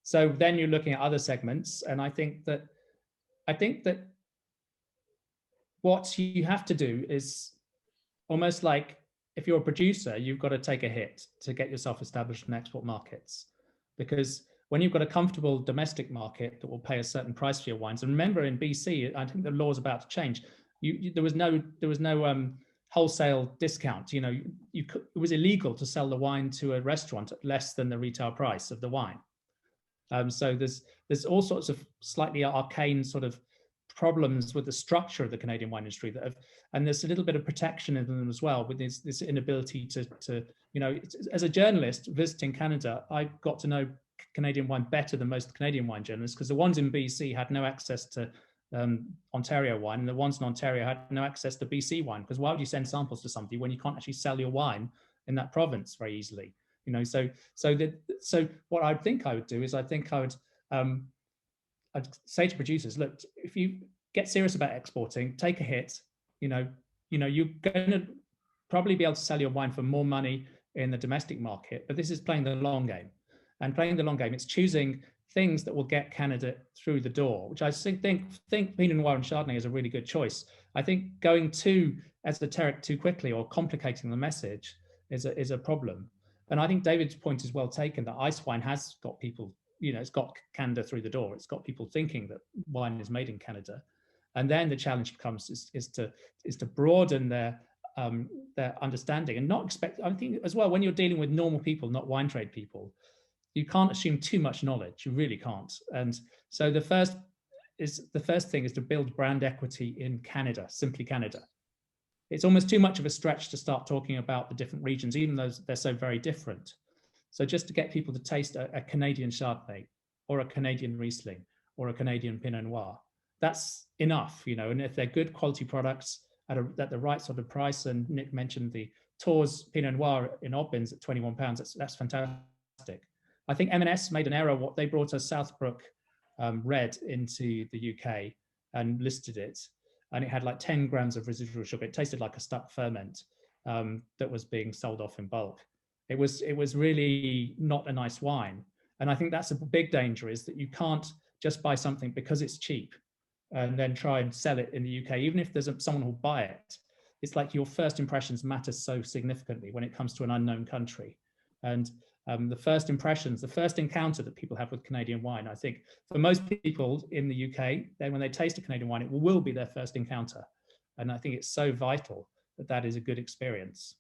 So then you're looking at other segments, and I think that what you have to do is almost like, if you're a producer, you've got to take a hit to get yourself established in export markets, because when you've got a comfortable domestic market that will pay a certain price for your wines, and remember in BC, I think the law is about to change. There was no wholesale discount. It was illegal to sell the wine to a restaurant at less than the retail price of the wine. So there's all sorts of slightly arcane sort of problems with the structure of the Canadian wine industry and there's a little bit of protectionism as well, with this inability to as a journalist visiting Canada, I got to know Canadian wine better than most Canadian wine journalists, because the ones in BC had no access to Ontario wine, and the ones in Ontario had no access to BC wine, because why would you send samples to somebody when you can't actually sell your wine in that province very easily? So what I think I would do is, I'd say to producers, look, if you get serious about exporting, take a hit. You're going to probably be able to sell your wine for more money in the domestic market, but this is playing the long game. And playing the long game, it's choosing things that will get Canada through the door, which I think Pinot Noir and Chardonnay is a really good choice. I think going too esoteric too quickly, or complicating the message, is a problem. And I think David's point is well taken, that ice wine has got people, it's got Canada through the door. It's got people thinking that wine is made in Canada. And then the challenge becomes is to broaden their understanding, and not expect, I think as well, when you're dealing with normal people, not wine trade people, you can't assume too much knowledge. You really can't. And so the first thing is to build brand equity in Canada, simply Canada. It's almost too much of a stretch to start talking about the different regions, even though they're so very different. So just to get people to taste a Canadian Chardonnay, or a Canadian Riesling, or a Canadian Pinot Noir, that's enough, and if they're good quality products at the right sort of price, and Nick mentioned the Tours Pinot Noir in odd bins at £21, that's fantastic. I think M&S made an error. What they brought a Southbrook red into the UK and listed it, and it had like 10 grams of residual sugar. It tasted like a stuck ferment that was being sold off in bulk. It was really not a nice wine. And I think that's a big danger, is that you can't just buy something because it's cheap and then try and sell it in the UK, even if there's someone who'll buy it. It's like your first impressions matter so significantly when it comes to an unknown country. And the first impressions, the first encounter that people have with Canadian wine, I think for most people in the UK, then when they taste a Canadian wine, it will be their first encounter. And I think it's so vital that is a good experience.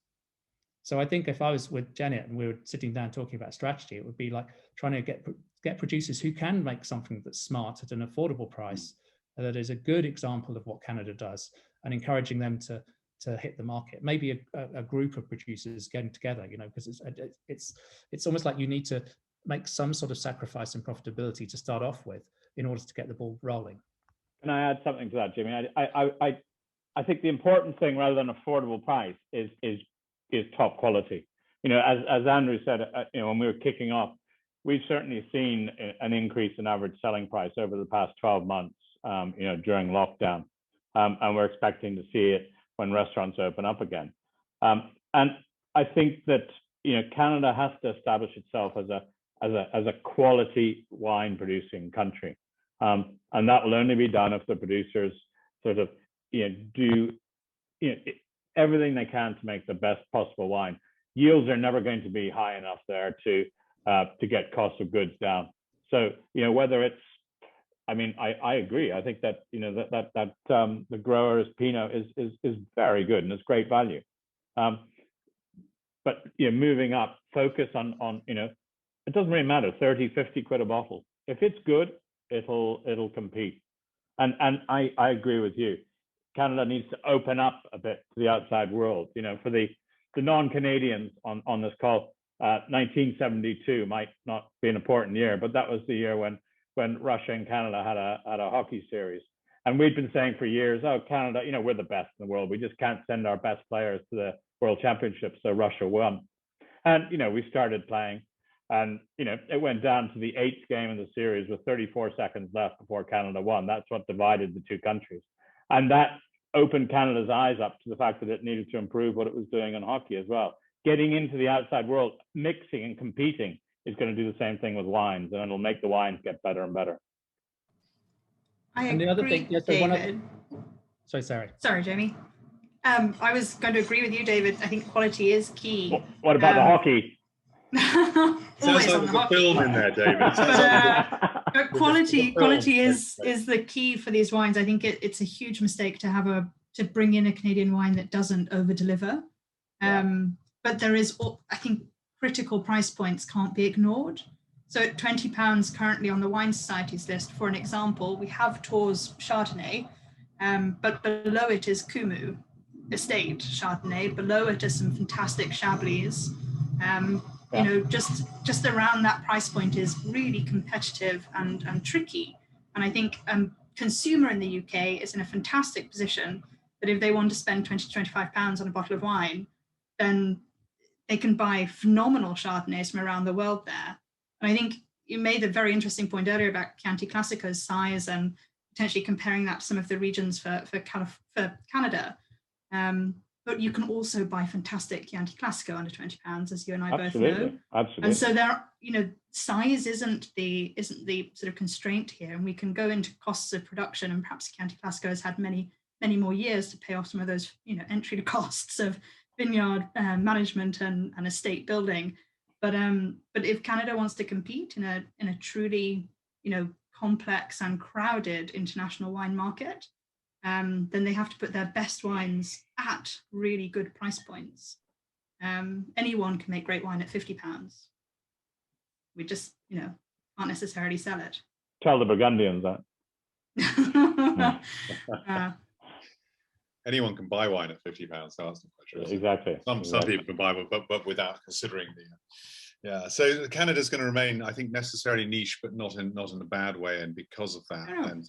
So I think if I was with Janet and we were sitting down talking about strategy, it would be like trying to get producers who can make something that's smart at an affordable price, that is a good example of what Canada does, and encouraging them to hit the market. Maybe a group of producers getting together, because it's almost like you need to make some sort of sacrifice in profitability to start off with in order to get the ball rolling. Can I add something to that, Jimmy? I think the important thing, rather than affordable price, is top quality. As Andrew said, when we were kicking off, we've certainly seen an increase in average selling price over the past 12 months, during lockdown, and we're expecting to see it when restaurants open up again. And I think that Canada has to establish itself as a quality wine producing country, and that will only be done if the producers sort of do everything they can to make the best possible wine. Yields are never going to be high enough there to get cost of goods down. So whether it's, I agree. I think that the grower's Pinot is very good and it's great value. But moving up, focus on it doesn't really matter, 30, 50 quid a bottle. If it's good, it'll compete. And I agree with you. Canada needs to open up a bit to the outside world. For the non-Canadians on this call, 1972 might not be an important year, but that was the year when Russia and Canada had a hockey series. And we'd been saying for years, oh, Canada, we're the best in the world. We just can't send our best players to the World Championships. So Russia won. And, we started playing, and, it went down to the 8th game of the series with 34 seconds left before Canada won. That's what divided the two countries. And that opened Canada's eyes up to the fact that it needed to improve what it was doing in hockey as well. Getting into the outside world, mixing and competing is going to do the same thing with wines, and it'll make the wines get better and better. And the other thing, David. Sorry, Sarah. Sorry, Jamie. I was going to agree with you, David. I think quality is key. What about the hockey? Always Sounds on like the a hockey. film in there, David. But quality is the key for these wines. I think it's a huge mistake to bring in a Canadian wine that doesn't over deliver. But there is, I think, critical price points can't be ignored. So at £20 currently on the Wine Society's list, for an example, we have Tours Chardonnay, but below it is Kumu Estate Chardonnay. Below it are some fantastic Chablis. Just around that price point is really competitive and tricky. And I think consumer in the UK is in a fantastic position that if they want to spend £20 to £25 on a bottle of wine, then they can buy phenomenal Chardonnays from around the world there. And I think you made a very interesting point earlier about Chianti Classico's size and potentially comparing that to some of the regions for Canada. But you can also buy fantastic Chianti Classico under £20, as you and I both know. Absolutely. And so there, size isn't the sort of constraint here, and we can go into costs of production, and perhaps Chianti Classico has had many more years to pay off some of those entry costs of vineyard management and estate building. But if Canada wants to compete in a truly complex and crowded international wine market, then they have to put their best wines at really good price points. Anyone can make great wine at £50. We just can't necessarily sell it. Tell the Burgundians that. Anyone can buy wine at £50. So that's not quite true. Exactly. Some people can buy, but without considering So Canada's going to remain, I think, necessarily niche, but not in a bad way. And because of that, and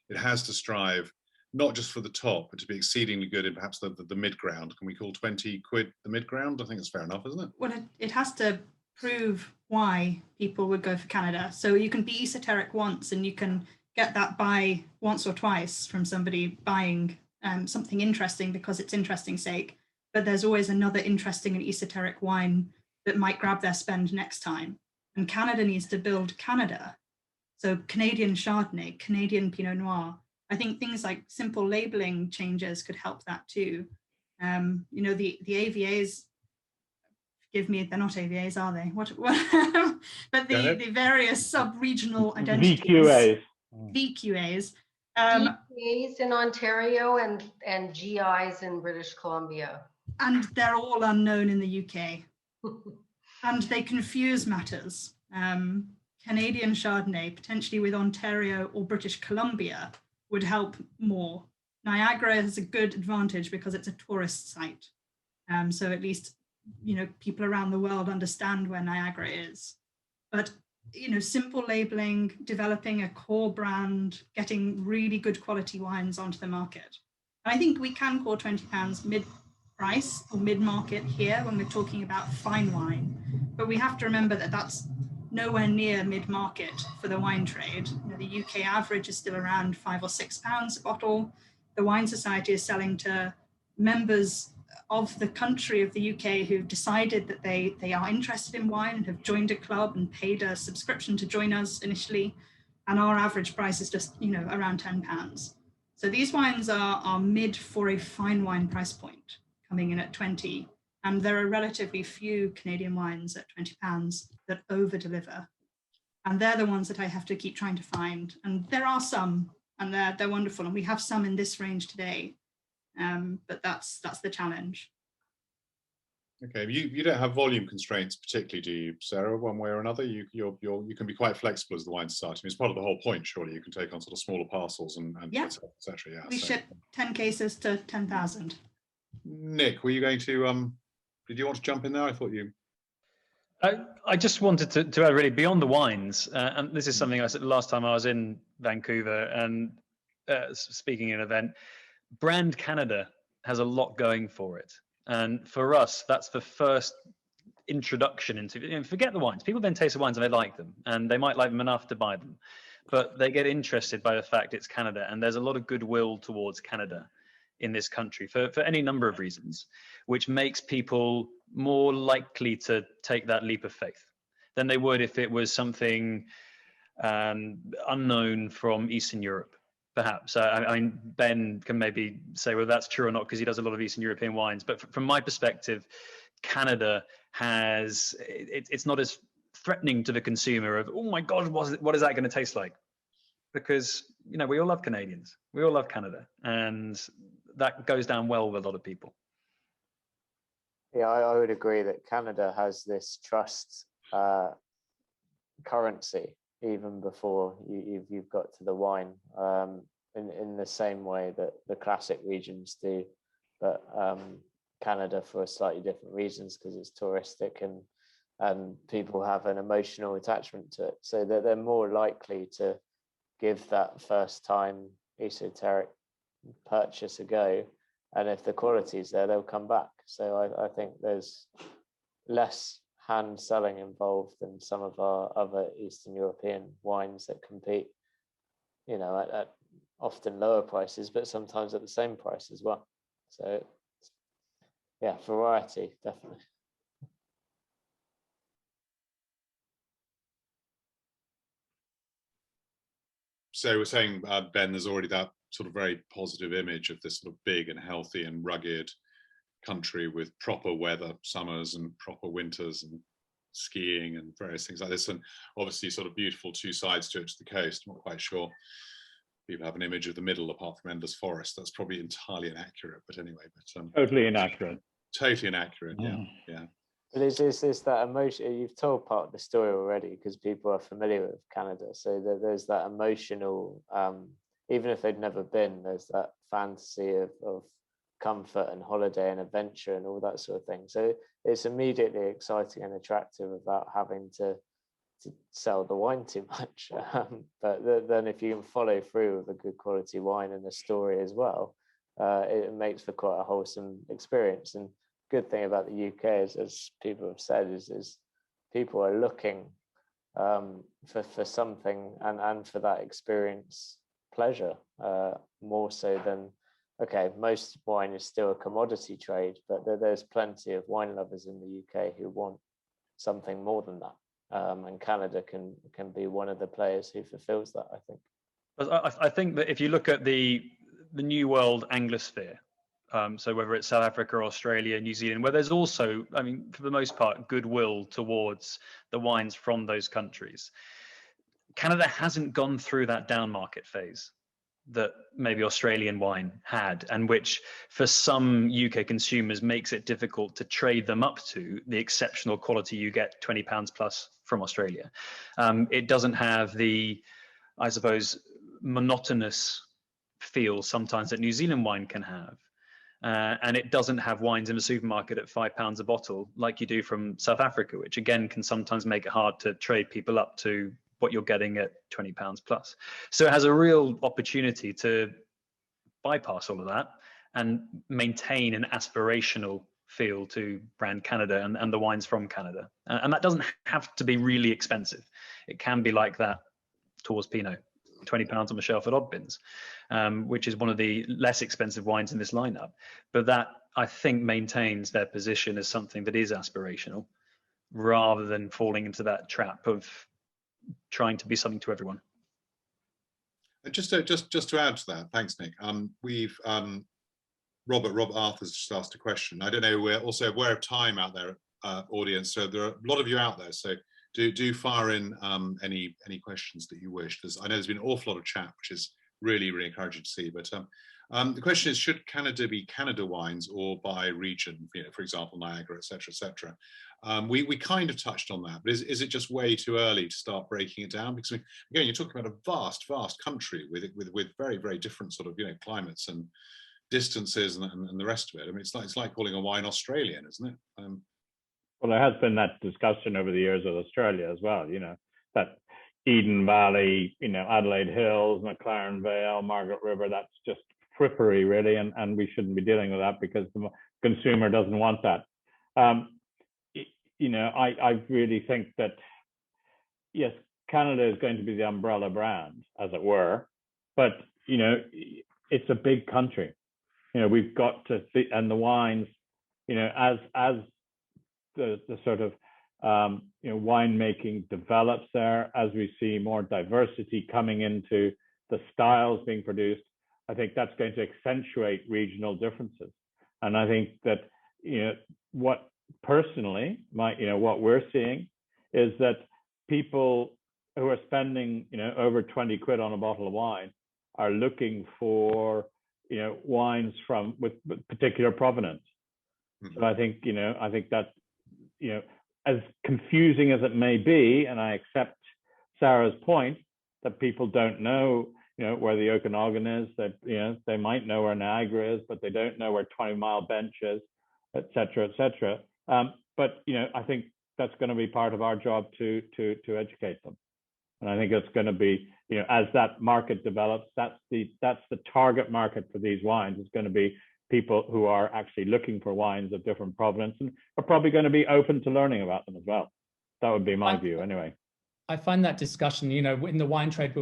it has to strive not just for the top, but to be exceedingly good in perhaps the mid ground. Can we call 20 quid the mid ground? I think that's fair enough, isn't it? Well, it has to prove why people would go for Canada. So you can be esoteric once, and you can get that buy once or twice from somebody buying something interesting because it's interesting sake, but there's always another interesting and esoteric wine that might grab their spend next time. And Canada needs to build Canada. So Canadian Chardonnay, Canadian Pinot Noir. I think things like simple labeling changes could help that too. The AVAs, forgive me, they're not AVAs, are they? What? But the various sub-regional identities. VQAs. VQAs in Ontario and GIs in British Columbia. And they're all unknown in the UK. And they confuse matters. Canadian Chardonnay, potentially with Ontario or British Columbia, would help more. Niagara has a good advantage because it's a tourist site. So at least, people around the world understand where Niagara is. But, simple labeling, developing a core brand, getting really good quality wines onto the market. And I think we can call £20 mid-price or mid-market here when we're talking about fine wine. But we have to remember that that's nowhere near mid-market for the wine trade. The UK average is still around £5 or £6 a bottle. The Wine Society is selling to members of the country of the UK who've decided that they are interested in wine and have joined a club and paid a subscription to join us initially. And our average price is just, around £10. So these wines are mid for a fine wine price point, coming in at 20. And there are relatively few Canadian wines at £20 that over-deliver. And they're the ones that I have to keep trying to find. And there are some, and they're wonderful. And we have some in this range today. But that's the challenge. Okay, you don't have volume constraints particularly, do you, Sarah? One way or another, you can be quite flexible as the Wine Society. I mean, it's part of the whole point, surely. You can take on sort of smaller parcels and yeah, et cetera. Yeah, we ship 10 cases to 10,000. Nick, were you going to? Did you want to jump in there? I thought you. I just wanted to add really beyond the wines, and this is something I said the last time I was in Vancouver and speaking at an event. Brand Canada has a lot going for it, and for us, that's the first introduction into. Forget the wines. People then taste the wines and they like them, and they might like them enough to buy them, but they get interested by the fact it's Canada, and there's a lot of goodwill towards Canada in this country for any number of reasons, which makes people more likely to take that leap of faith than they would if it was something unknown from Eastern Europe. Perhaps. I mean, Ben can maybe say whether that's true or not because he does a lot of Eastern European wines. But from my perspective, Canada has, it's not as threatening to the consumer of, oh my God, what is that going to taste like? Because, we all love Canadians. We all love Canada. And that goes down well with a lot of people. Yeah, I would agree that Canada has this trust currency even before you've got to the wine, in the same way that the classic regions do, but Canada for slightly different reasons because it's touristic and people have an emotional attachment to it, so that they're more likely to give that first time esoteric purchase a go, and if the quality's there, they'll come back. So I think there's less hand selling involved than some of our other Eastern European wines that compete, at often lower prices, but sometimes at the same price as well. So yeah, variety, definitely. So we're saying, Ben, there's already that sort of very positive image of this sort of big and healthy and rugged country with proper weather, summers and proper winters and skiing and various things like this, and obviously sort of beautiful two sides to it, to the coast. I'm not quite sure people have an image of the middle apart from endless forest. That's probably entirely inaccurate, but anyway. But totally inaccurate. Totally inaccurate. Yeah. But it's that emotion. You've told part of the story already because people are familiar with Canada, so there's that emotional. Even if they'd never been, there's that fantasy of comfort and holiday and adventure and all that sort of thing. So it's immediately exciting and attractive without having to sell the wine too much. But then if you can follow through with a good quality wine and a story as well, it makes for quite a wholesome experience. And good thing about the UK is, as people have said, is people are looking for something and for that experience pleasure, more so than, okay, most wine is still a commodity trade, but there's plenty of wine lovers in the UK who want something more than that. And Canada can be one of the players who fulfills that, I think. I think that if you look at the New World Anglosphere, so whether it's South Africa, Australia, New Zealand, where there's also, I mean, for the most part, goodwill towards the wines from those countries, Canada hasn't gone through that down market phase. that maybe Australian wine had, and which for some UK consumers makes it difficult to trade them up to the exceptional quality you get £20 plus from Australia. It doesn't have the, I suppose, monotonous feel sometimes that New Zealand wine can have. And it doesn't have wines in a supermarket at £5 a bottle like you do from South Africa, which again can sometimes make it hard to trade people up to what you're getting at £20 plus. So it has a real opportunity to bypass all of that and maintain an aspirational feel to brand Canada and the wines from Canada. And that doesn't have to be really expensive. It can be like that Tours Pinot, £20 on the shelf at Oddbins, which is one of the less expensive wines in this lineup. But that, I think, maintains their position as something that is aspirational, rather than falling into that trap of trying to be something to everyone. Just to add to that, thanks, Nick. We've Robert Arthur's just asked a question. I don't know, we're also aware of time out there, audience. So there are a lot of you out there. So do fire in any questions that you wish. I know there's been an awful lot of chat, which is really encouraging to see. But the question is, should Canada be Canada wines or by region? You know, for example, Niagara, etc., etc. We kind of touched on that, but is it just way too early to start breaking it down? Because again, you're talking about a vast country with very different sort of, you know, climates and distances and the rest of it. I mean, it's like calling a wine Australian, isn't it? Well, there has been that discussion over the years with Australia as well. You know, that Eden Valley, you know, Adelaide Hills, McLaren Vale, Margaret River. That's just frippery, really, and we shouldn't be dealing with that because the consumer doesn't want that. You know, I really think that, yes, Canada is going to be the umbrella brand, as it were, but, you know, it's a big country. You know, we've got to see, and the wines, you know, as the sort of, you know, winemaking develops there, as we see more diversity coming into the styles being produced, I think that's going to accentuate regional differences. And I think that, you know, what personally, what we're seeing is that people who are spending, you know, over 20 quid on a bottle of wine are looking for, you know, wines with particular provenance. Mm-hmm. So I think, you know, that, you know, as confusing as it may be, and I accept Sarah's point that people don't know, you know, where the Okanagan is, that, you know, they might know where Niagara is, but they don't know where 20 Mile Bench is, et cetera, et cetera. But, you know, I think that's going to be part of our job to educate them. And I think it's going to be, you know, as that market develops, that's the target market for these wines. It's going to be people who are actually looking for wines of different provenance and are probably going to be open to learning about them as well. That would be my view anyway. I find that discussion, you know, in the wine trade,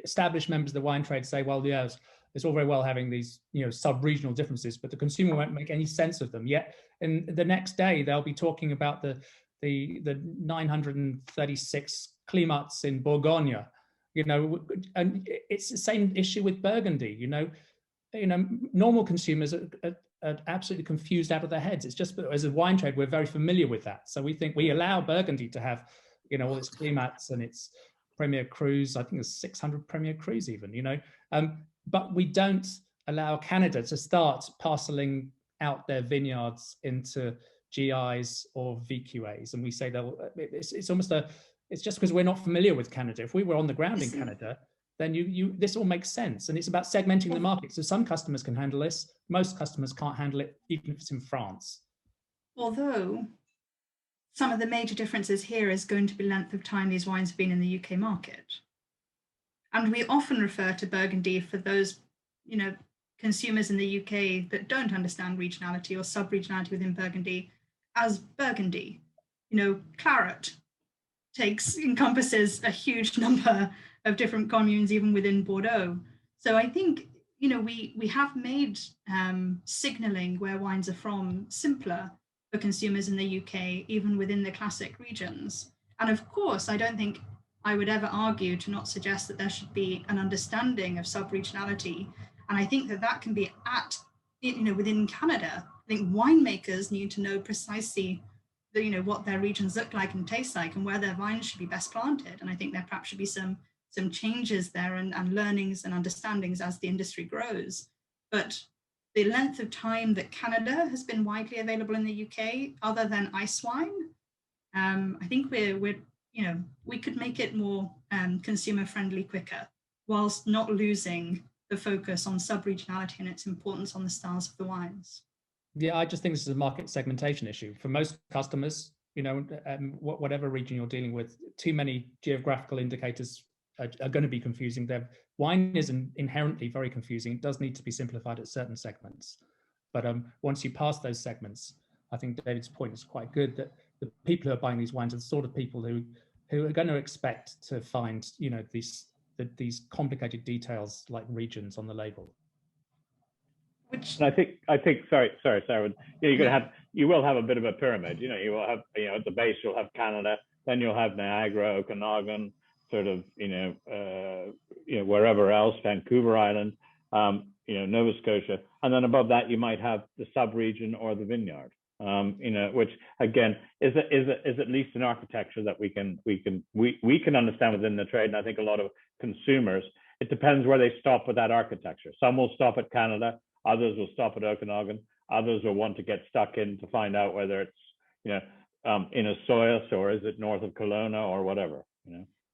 established members of the wine trade say, well, yes, it's all very well having these, you know, sub-regional differences, but the consumer won't make any sense of them. Yet, in the next day, they'll be talking about the 936 climats in Bourgogne, you know, and it's the same issue with Burgundy. You know, normal consumers are absolutely confused out of their heads. It's just that as a wine trade, we're very familiar with that, so we think we allow Burgundy to have, you know, all its climats and its Premier Crus. I think there's 600 Premier Crus even, you know. But we don't allow Canada to start parceling out their vineyards into GIs or VQAs. And we say that it's almost it's just because we're not familiar with Canada. If we were on the ground in Canada, then this all makes sense. And it's about segmenting the market. So some customers can handle this. Most customers can't handle it, even if it's in France. Although some of the major differences here is going to be length of time these wines have been in the UK market. And we often refer to Burgundy for those, you know, consumers in the UK that don't understand regionality or sub-regionality within Burgundy as Burgundy. You know, claret encompasses a huge number of different communes, even within Bordeaux. So I think, you know, we have made signalling where wines are from simpler for consumers in the UK, even within the classic regions. And of course, I don't think I would ever argue to not suggest that there should be an understanding of sub-regionality. And I think that can be within Canada. I think winemakers need to know precisely what their regions look like and taste like and where their vines should be best planted. And I think there perhaps should be some some changes there and learnings and understandings as the industry grows. But the length of time that Canada has been widely available in the UK, other than ice wine, I think we could make it more consumer friendly quicker, whilst not losing the focus on sub-regionality and its importance on the styles of the wines. Yeah, I just think this is a market segmentation issue for most customers. Whatever region you're dealing with, too many geographical indicators are going to be confusing. Wine is inherently very confusing. It does need to be simplified at certain segments. But once you pass those segments, I think David's point is quite good, that the people who are buying these wines are the sort of people who are going to expect to find, these complicated details like regions on the label. And I think, sorry, Sarah, you will have a bit of a pyramid. You will have, at the base you'll have Canada, then you'll have Niagara, Okanagan, sort of, wherever else, Vancouver Island, Nova Scotia, and then above that you might have the sub-region or the vineyard, which again is at least an architecture that we can understand within the trade, and I think a lot of consumers, it depends where they stop with that architecture. Some will stop at Canada, others will stop at Okanagan, others will want to get stuck in to find out whether it's in Osoyoos or is it north of Kelowna or whatever.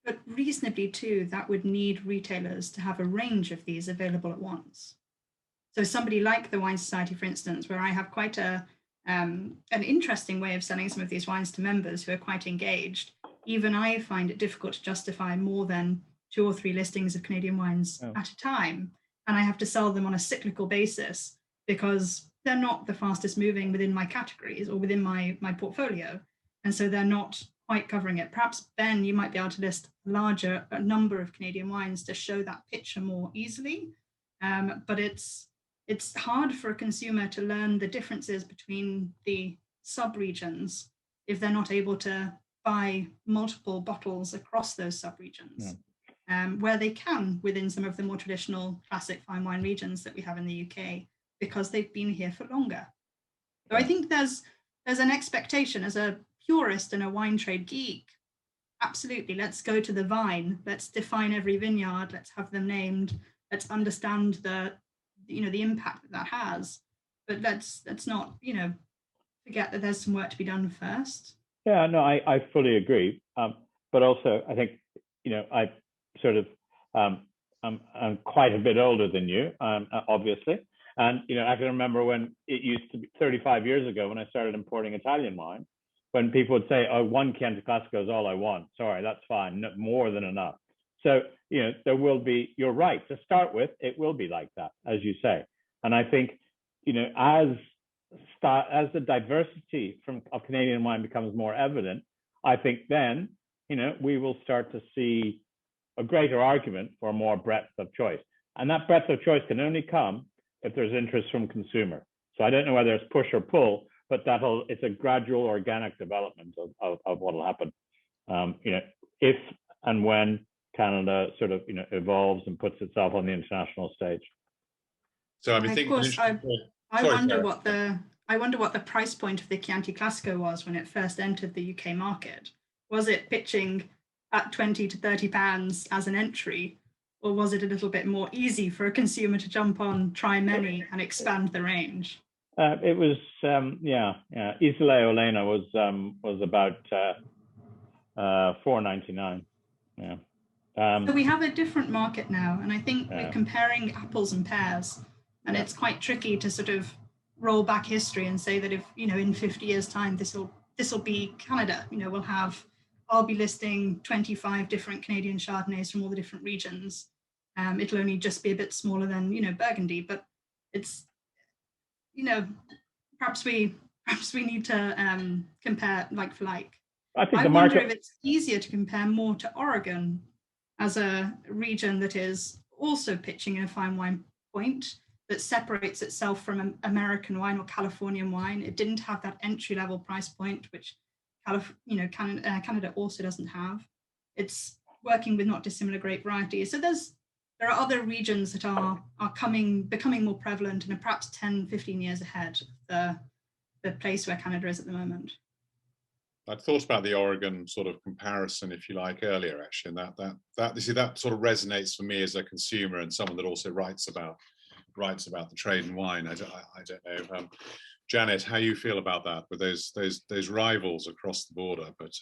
But reasonably too, that would need retailers to have a range of these available at once. So somebody like the Wine Society, for instance, where I have quite an interesting way of selling some of these wines to members who are quite engaged, even I find it difficult to justify more than 2 or 3 listings of Canadian wines at a time. And I have to sell them on a cyclical basis because they're not the fastest moving within my categories or within my portfolio. And so they're not quite covering it. Perhaps, Ben, you might be able to list a number of Canadian wines to show that picture more easily. But it's hard for a consumer to learn the differences between the sub-regions if they're not able to buy multiple bottles across those sub-regions. Where they can within some of the more traditional classic fine wine regions that we have in the UK, because they've been here for longer. So I think there's an expectation as a purist and a wine trade geek. Absolutely, let's go to the vine. Let's define every vineyard. Let's have them named. Let's understand the impact that has. But let's not forget that there's some work to be done first. Yeah, no, I fully agree. But also, I think I sort of I'm quite a bit older than you, obviously, and I can remember when it used to be 35 years ago when I started importing Italian wine, when people would say, "Oh, 1 Chianti Classico is all I want." Sorry, that's fine, no, more than enough. So there will be. You're right. To start with, it will be like that, as you say, and I think as the diversity of Canadian wine becomes more evident, I think then we will start to see a greater argument for more breadth of choice. And that breadth of choice can only come if there's interest from consumer. So I don't know whether it's push or pull, but it's a gradual organic development of what will happen, if and when Canada sort of, evolves and puts itself on the international stage. So I of course, I wonder what the price point of the Chianti Classico was when it first entered the UK market. Was it pitching at 20 to 30 pounds as an entry, or was it a little bit more easy for a consumer to jump on, try many, and expand the range? It was, Isola Olena was about $4.99. Yeah. So we have a different market now, and I think we're comparing apples and pears, and it's quite tricky to sort of roll back history and say that if in 50 years' time this will be Canada. I'll be listing 25 different Canadian Chardonnays from all the different regions. It'll only just be a bit smaller than, Burgundy, but it's, perhaps we need to compare like for like. I wonder if it's easier to compare more to Oregon as a region that is also pitching in a fine wine point that separates itself from American wine or Californian wine. It didn't have that entry level price point, which Canada also doesn't have. It's working with not dissimilar grape varieties. So there are other regions that are becoming more prevalent and are perhaps 10, 15 years ahead of the place where Canada is at the moment. I'd thought about the Oregon sort of comparison, if you like, earlier, actually, and that you see, that sort of resonates for me as a consumer and someone that also writes about the trade in wine. I don't know, Janet, how you feel about that with those rivals across the border. But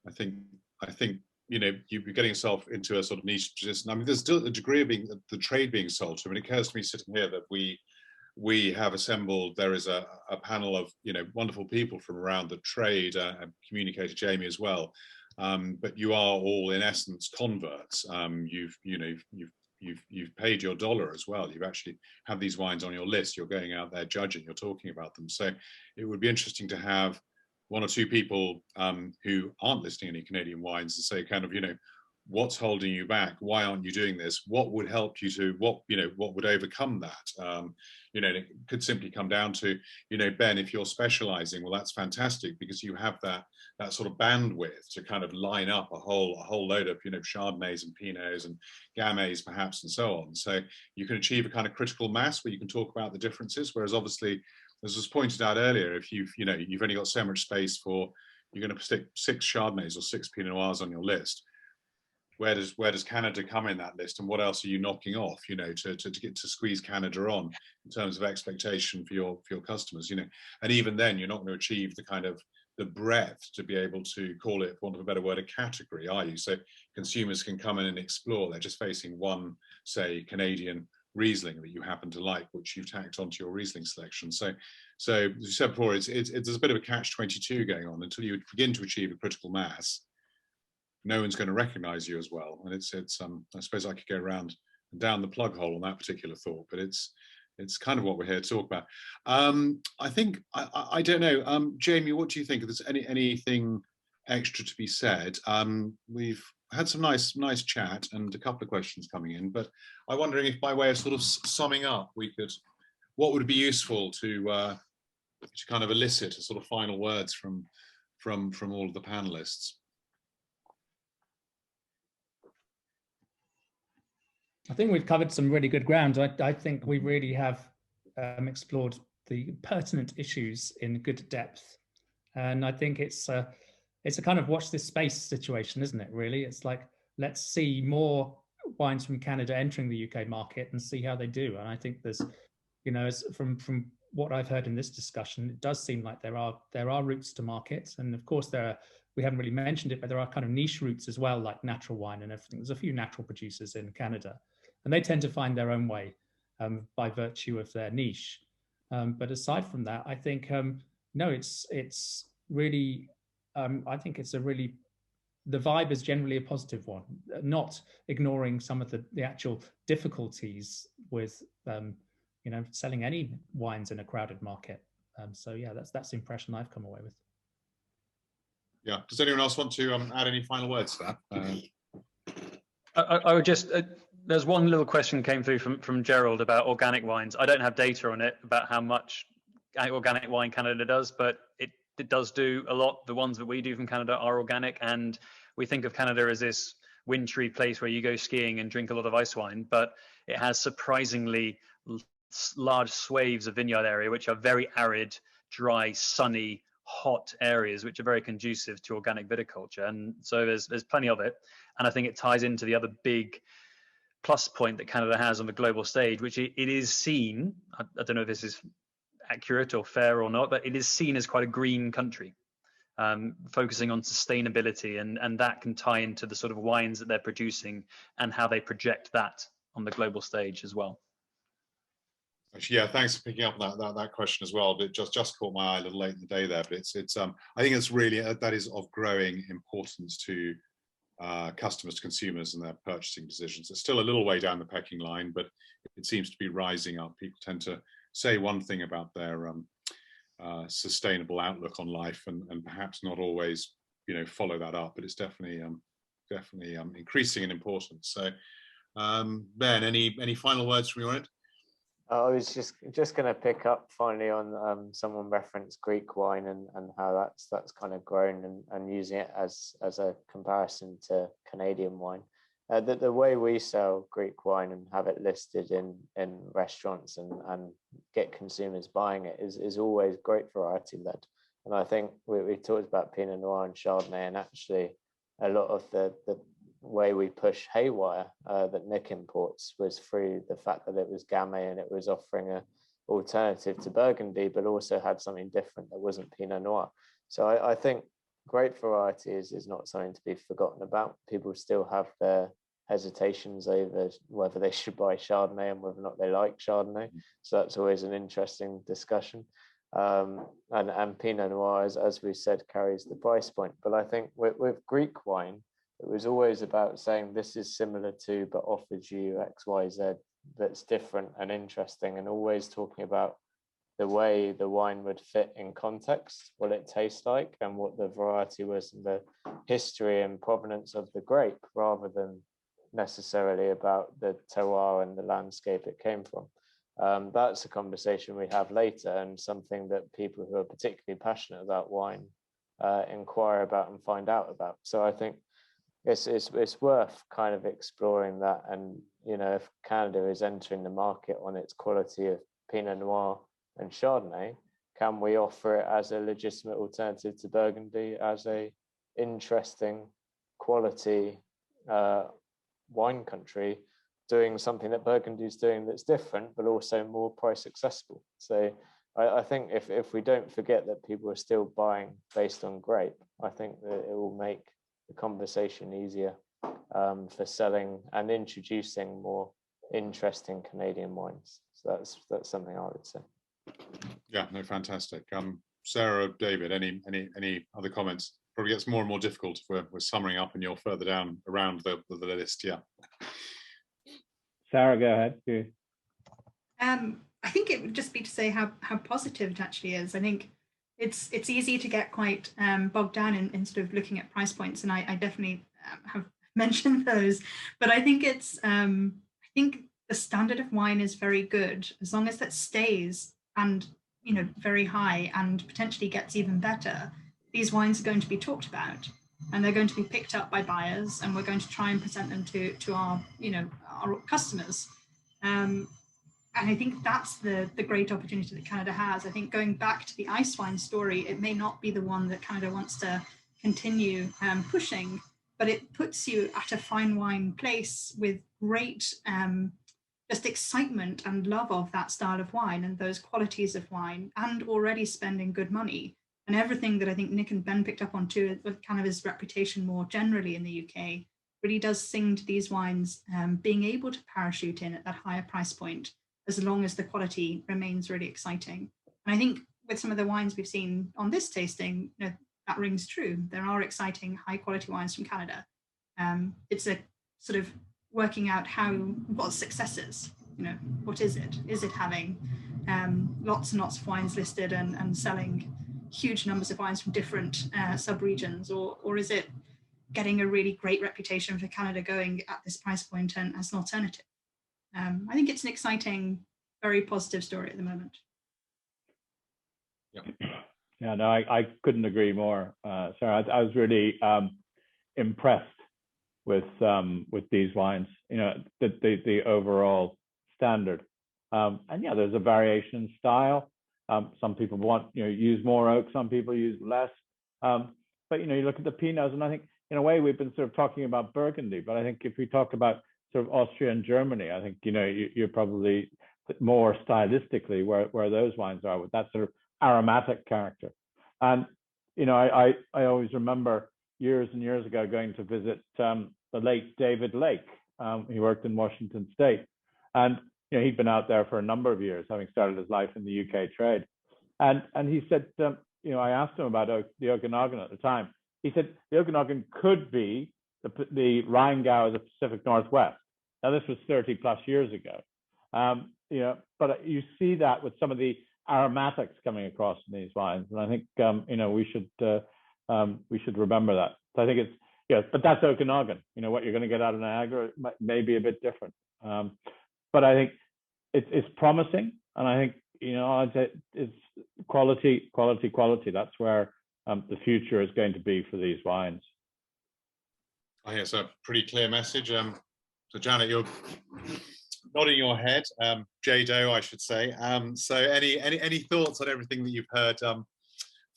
I think you know, you're getting yourself into a sort of niche position. I mean, there's still a degree of the trade being sold to. I mean, it occurs to me sitting here that we have assembled, there is a panel of, you know, wonderful people from around the trade, and communicator Jamie as well. But you are all in essence converts. You've paid your dollar as well. You've actually have these wines on your list. You're going out there judging, you're talking about them. So it would be interesting to have one or two people who aren't listing any Canadian wines and say, kind of, you know, what's holding you back? Why aren't you doing this? What would help you to, what would overcome that? You know, it could simply come down to, you know, Ben, if you're specializing, well, that's fantastic because you have that sort of bandwidth to kind of line up a whole load of, you know, Chardonnays and Pinots and Gamay perhaps and so on. So you can achieve a kind of critical mass where you can talk about the differences. Whereas obviously, as was pointed out earlier, if you've only got so much space for, you're going to stick 6 Chardonnays or 6 Pinot Noirs on your list. Where does Canada come in that list, and what else are you knocking off, you know, to get to squeeze Canada on in terms of expectation for your customers, you know? And even then, you're not going to achieve the kind of the breadth to be able to call it, for want of a better word, a category, are you? So consumers can come in and explore. They're just facing one, say, Canadian Riesling that you happen to like, which you've tacked onto your Riesling selection. So as you said before, there's a bit of a catch-22 going on until you begin to achieve a critical mass. No one's going to recognize you as well. And it's I suppose I could go around and down the plug hole on that particular thought, but it's kind of what we're here to talk about. I think, I don't know, Jamie, what do you think? If there's anything extra to be said? We've had some nice chat and a couple of questions coming in, but I'm wondering if by way of sort of summing up, what would be useful to kind of elicit a sort of final words from all of the panelists? I think we've covered some really good ground. I think we really have explored the pertinent issues in good depth. And I think it's a kind of watch this space situation, isn't it, really? It's like, let's see more wines from Canada entering the UK market and see how they do. And I think there's, you know, from what I've heard in this discussion, it does seem like there are routes to market. And of course, we haven't really mentioned it, but there are kind of niche routes as well, like natural wine and everything. There's a few natural producers in Canada, and they tend to find their own way by virtue of their niche. But aside from that, I think, no, it's really, I think it's the vibe is generally a positive one, not ignoring some of the actual difficulties with, you know, selling any wines in a crowded market. So yeah, that's the impression I've come away with. Yeah. Does anyone else want to add any final words to that? I would just, there's one little question came through from Gerald about organic wines. I don't have data on it about how much organic wine Canada does, but it does do a lot. The ones that we do from Canada are organic, and we think of Canada as this wintry place where you go skiing and drink a lot of ice wine, but it has surprisingly large swathes of vineyard area, which are very arid, dry, sunny, hot areas, which are very conducive to organic viticulture. And so there's plenty of it. And I think it ties into the other big plus point that Canada has on the global stage, which it is seen, I don't know if this is accurate or fair or not, but it is seen as quite a green country, focusing on sustainability, and that can tie into the sort of wines that they're producing and how they project that on the global stage as well. Actually, yeah, thanks for picking up on that question as well. But just caught my eye a little late in the day there. But it's I think it's really that is of growing importance to customers, to consumers, and their purchasing decisions. It's still a little way down the pecking line, but it seems to be rising up. People tend to say one thing about their sustainable outlook on life, and perhaps not always, you know, follow that up. But it's definitely increasing in importance. So, Ben, any final words from your end? I was just going to pick up finally on someone referenced Greek wine and how that's kind of grown, and using it as a comparison to Canadian wine. The way we sell Greek wine and have it listed in restaurants and get consumers buying it is always grape variety led. And I think we talked about Pinot Noir and Chardonnay, and actually a lot of the way we push Haywire that Nick imports was through the fact that it was Gamay and it was offering a alternative to Burgundy, but also had something different that wasn't Pinot Noir. So I think grape variety is not something to be forgotten about. People still have their hesitations over whether they should buy Chardonnay and whether or not they like Chardonnay. So that's always an interesting discussion. And Pinot Noir, as we said, carries the price point. But I think with Greek wine, it was always about saying this is similar to, but offers you X, Y, Z that's different and interesting, and always talking about the way the wine would fit in context, what it tastes like, and what the variety was, and the history and provenance of the grape, rather than necessarily about the terroir and the landscape it came from. That's a conversation we have later, and something that people who are particularly passionate about wine inquire about and find out about. So I think it's worth kind of exploring that. And you know, if Canada is entering the market on its quality of Pinot Noir and Chardonnay, can we offer it as a legitimate alternative to Burgundy, as a interesting quality wine country, doing something that Burgundy is doing that's different, but also more price accessible? So I think if we don't forget that people are still buying based on grape, I think that it will make the conversation easier for selling and introducing more interesting Canadian wines. So that's something I would say. Yeah, no, fantastic. Sarah, David, any other comments? Probably gets more and more difficult if we're summing up and you're further down around the list. Yeah. Sarah, go ahead. I think it would just be to say how positive it actually is. I think it's easy to get quite bogged down in sort of looking at price points, and I definitely have mentioned those. But I think I think the standard of wine is very good, as long as that stays and very high and potentially gets even better. These wines are going to be talked about, and they're going to be picked up by buyers, and we're going to try and present them to our our customers. And I think that's the great opportunity that Canada has. I think going back to the ice wine story, it may not be the one that Canada wants to continue pushing, but it puts you at a fine wine place with great just excitement and love of that style of wine and those qualities of wine, and already spending good money. And everything that I think Nick and Ben picked up on too, with kind of his reputation more generally in the UK, really does sing to these wines being able to parachute in at that higher price point, as long as the quality remains really exciting. And I think with some of the wines we've seen on this tasting, that rings true. There are exciting, high quality wines from Canada. It's a sort of working out what success is. What is it? Is it having lots and lots of wines listed and selling huge numbers of wines from different sub-regions, or is it getting a really great reputation for Canada going at this price point and as an alternative? I think it's an exciting, very positive story at the moment. Yeah, no, I couldn't agree more, Sarah. I was really impressed with these wines. The overall standard, and yeah, there's a variation in style. Some people want use more oak, some people use less. But you look at the Pinots, and I think in a way we've been sort of talking about Burgundy, but I think if we talk about sort of Austria and Germany, I think you're probably more stylistically where those wines are, with that sort of aromatic character. And I always remember years and years ago going to visit the late David Lake. He worked in Washington State, and he'd been out there for a number of years, having started his life in the UK trade. And he said, I asked him about the Okanagan at the time. He said the Okanagan could be the Rheingau of the Pacific Northwest. Now, this was 30 plus years ago. But you see that with some of the aromatics coming across in these wines, and I think we should remember that. So I think it's but that's Okanagan. What you're going to get out of Niagara may be a bit different, but I think it's promising, and I think I'd say it's quality. That's where the future is going to be for these wines. I think it's a pretty clear message. So Janet, you're nodding your head, Jado, I should say. So any thoughts on everything that you've heard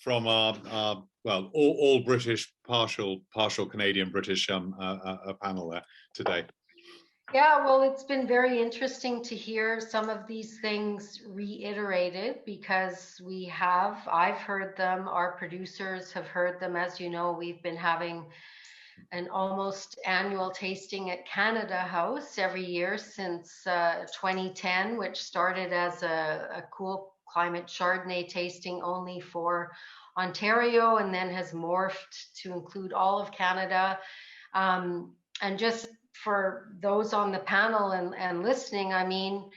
from our well, all British, partial Canadian British panel there today. Yeah, well, it's been very interesting to hear some of these things reiterated, because I've heard them, our producers have heard them. As you know, we've been having an almost annual tasting at Canada House every year since 2010, which started as a cool climate Chardonnay tasting only for Ontario, and then has morphed to include all of Canada. And just for those on the panel and listening, I mean,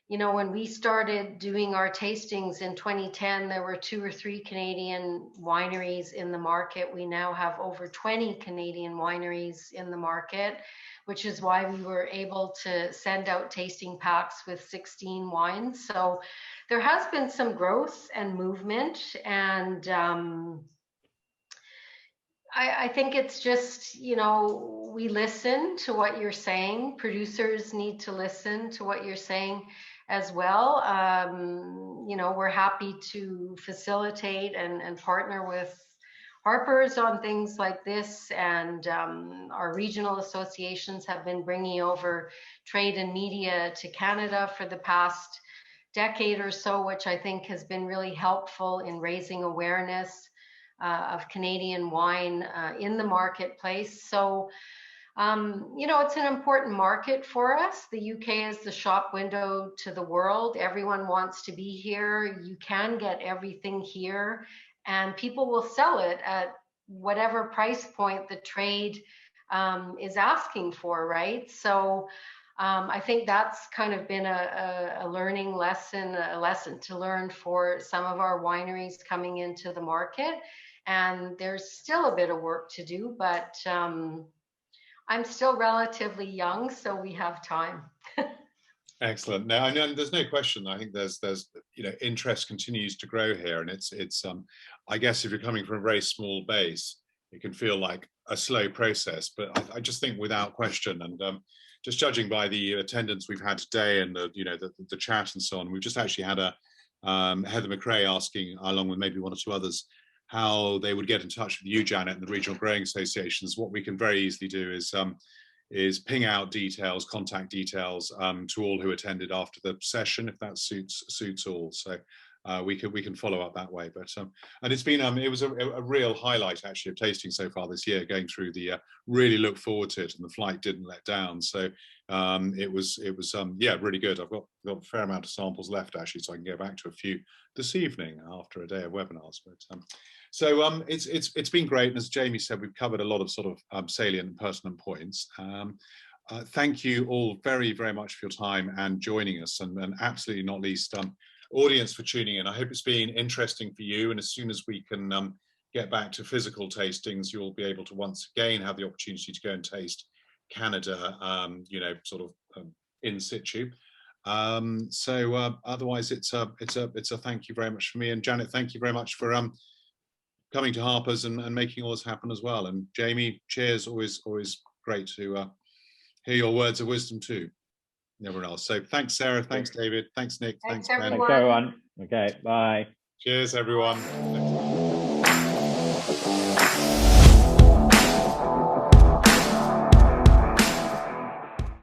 you know, when we started doing our tastings in 2010, there were 2 or 3 Canadian wineries in the market. We now have over 20 Canadian wineries in the market, which is why we were able to send out tasting packs with 16 wines. So there has been some growth and movement, and I think it's just, you know, we listen to what you're saying. Producers need to listen to what you're saying as well. You know, we're happy to facilitate and partner with Harpers on things like this, and our regional associations have been bringing over trade and media to Canada for the past decade or so, which I think has been really helpful in raising awareness of Canadian wine in the marketplace. So, you know, it's an important market for us. The UK is the shop window to the world. Everyone wants to be here. You can get everything here, and people will sell it at whatever price point the trade is asking for, right? So I think that's kind of been a learning lesson, a lesson to learn for some of our wineries coming into the market. And there's still a bit of work to do, but I'm still relatively young, so we have time. Excellent. Now, I know there's no question. I think there's you know, interest continues to grow here, and it's I guess if you're coming from a very small base, it can feel like a slow process. But I just think without question, and just judging by the attendance we've had today and the, you know, the chat and so on, we've just actually had a Heather McRae asking, along with maybe 1 or 2 others, how they would get in touch with you, Janet, and the regional growing associations. What we can very easily do is ping out details, contact details to all who attended after the session, if that suits all. So we can follow up that way. But and it's been it was a real highlight actually of tasting so far this year, going through the really look forward to it, and the flight didn't let down. So it was yeah, really good. I've got a fair amount of samples left actually, so I can go back to a few this evening after a day of webinars. But so it's been great, and as Jamie said, we've covered a lot of sort of salient and pertinent points. Thank you all very, very much for your time and joining us, and absolutely not least audience for tuning in. I hope it's been interesting for you, and as soon as we can get back to physical tastings, you'll be able to once again have the opportunity to go and taste Canada, you know, sort of in situ. So otherwise, it's a thank you very much for me, and Janet, thank you very much for coming to Harpers and making all this happen as well. And Jamie, cheers, always great to hear your words of wisdom too. Everyone else. So thanks, Sarah. Thanks, David. Thanks, Nick. Thanks, Ben. Everyone. Thanks, everyone. Okay, bye. Cheers, everyone.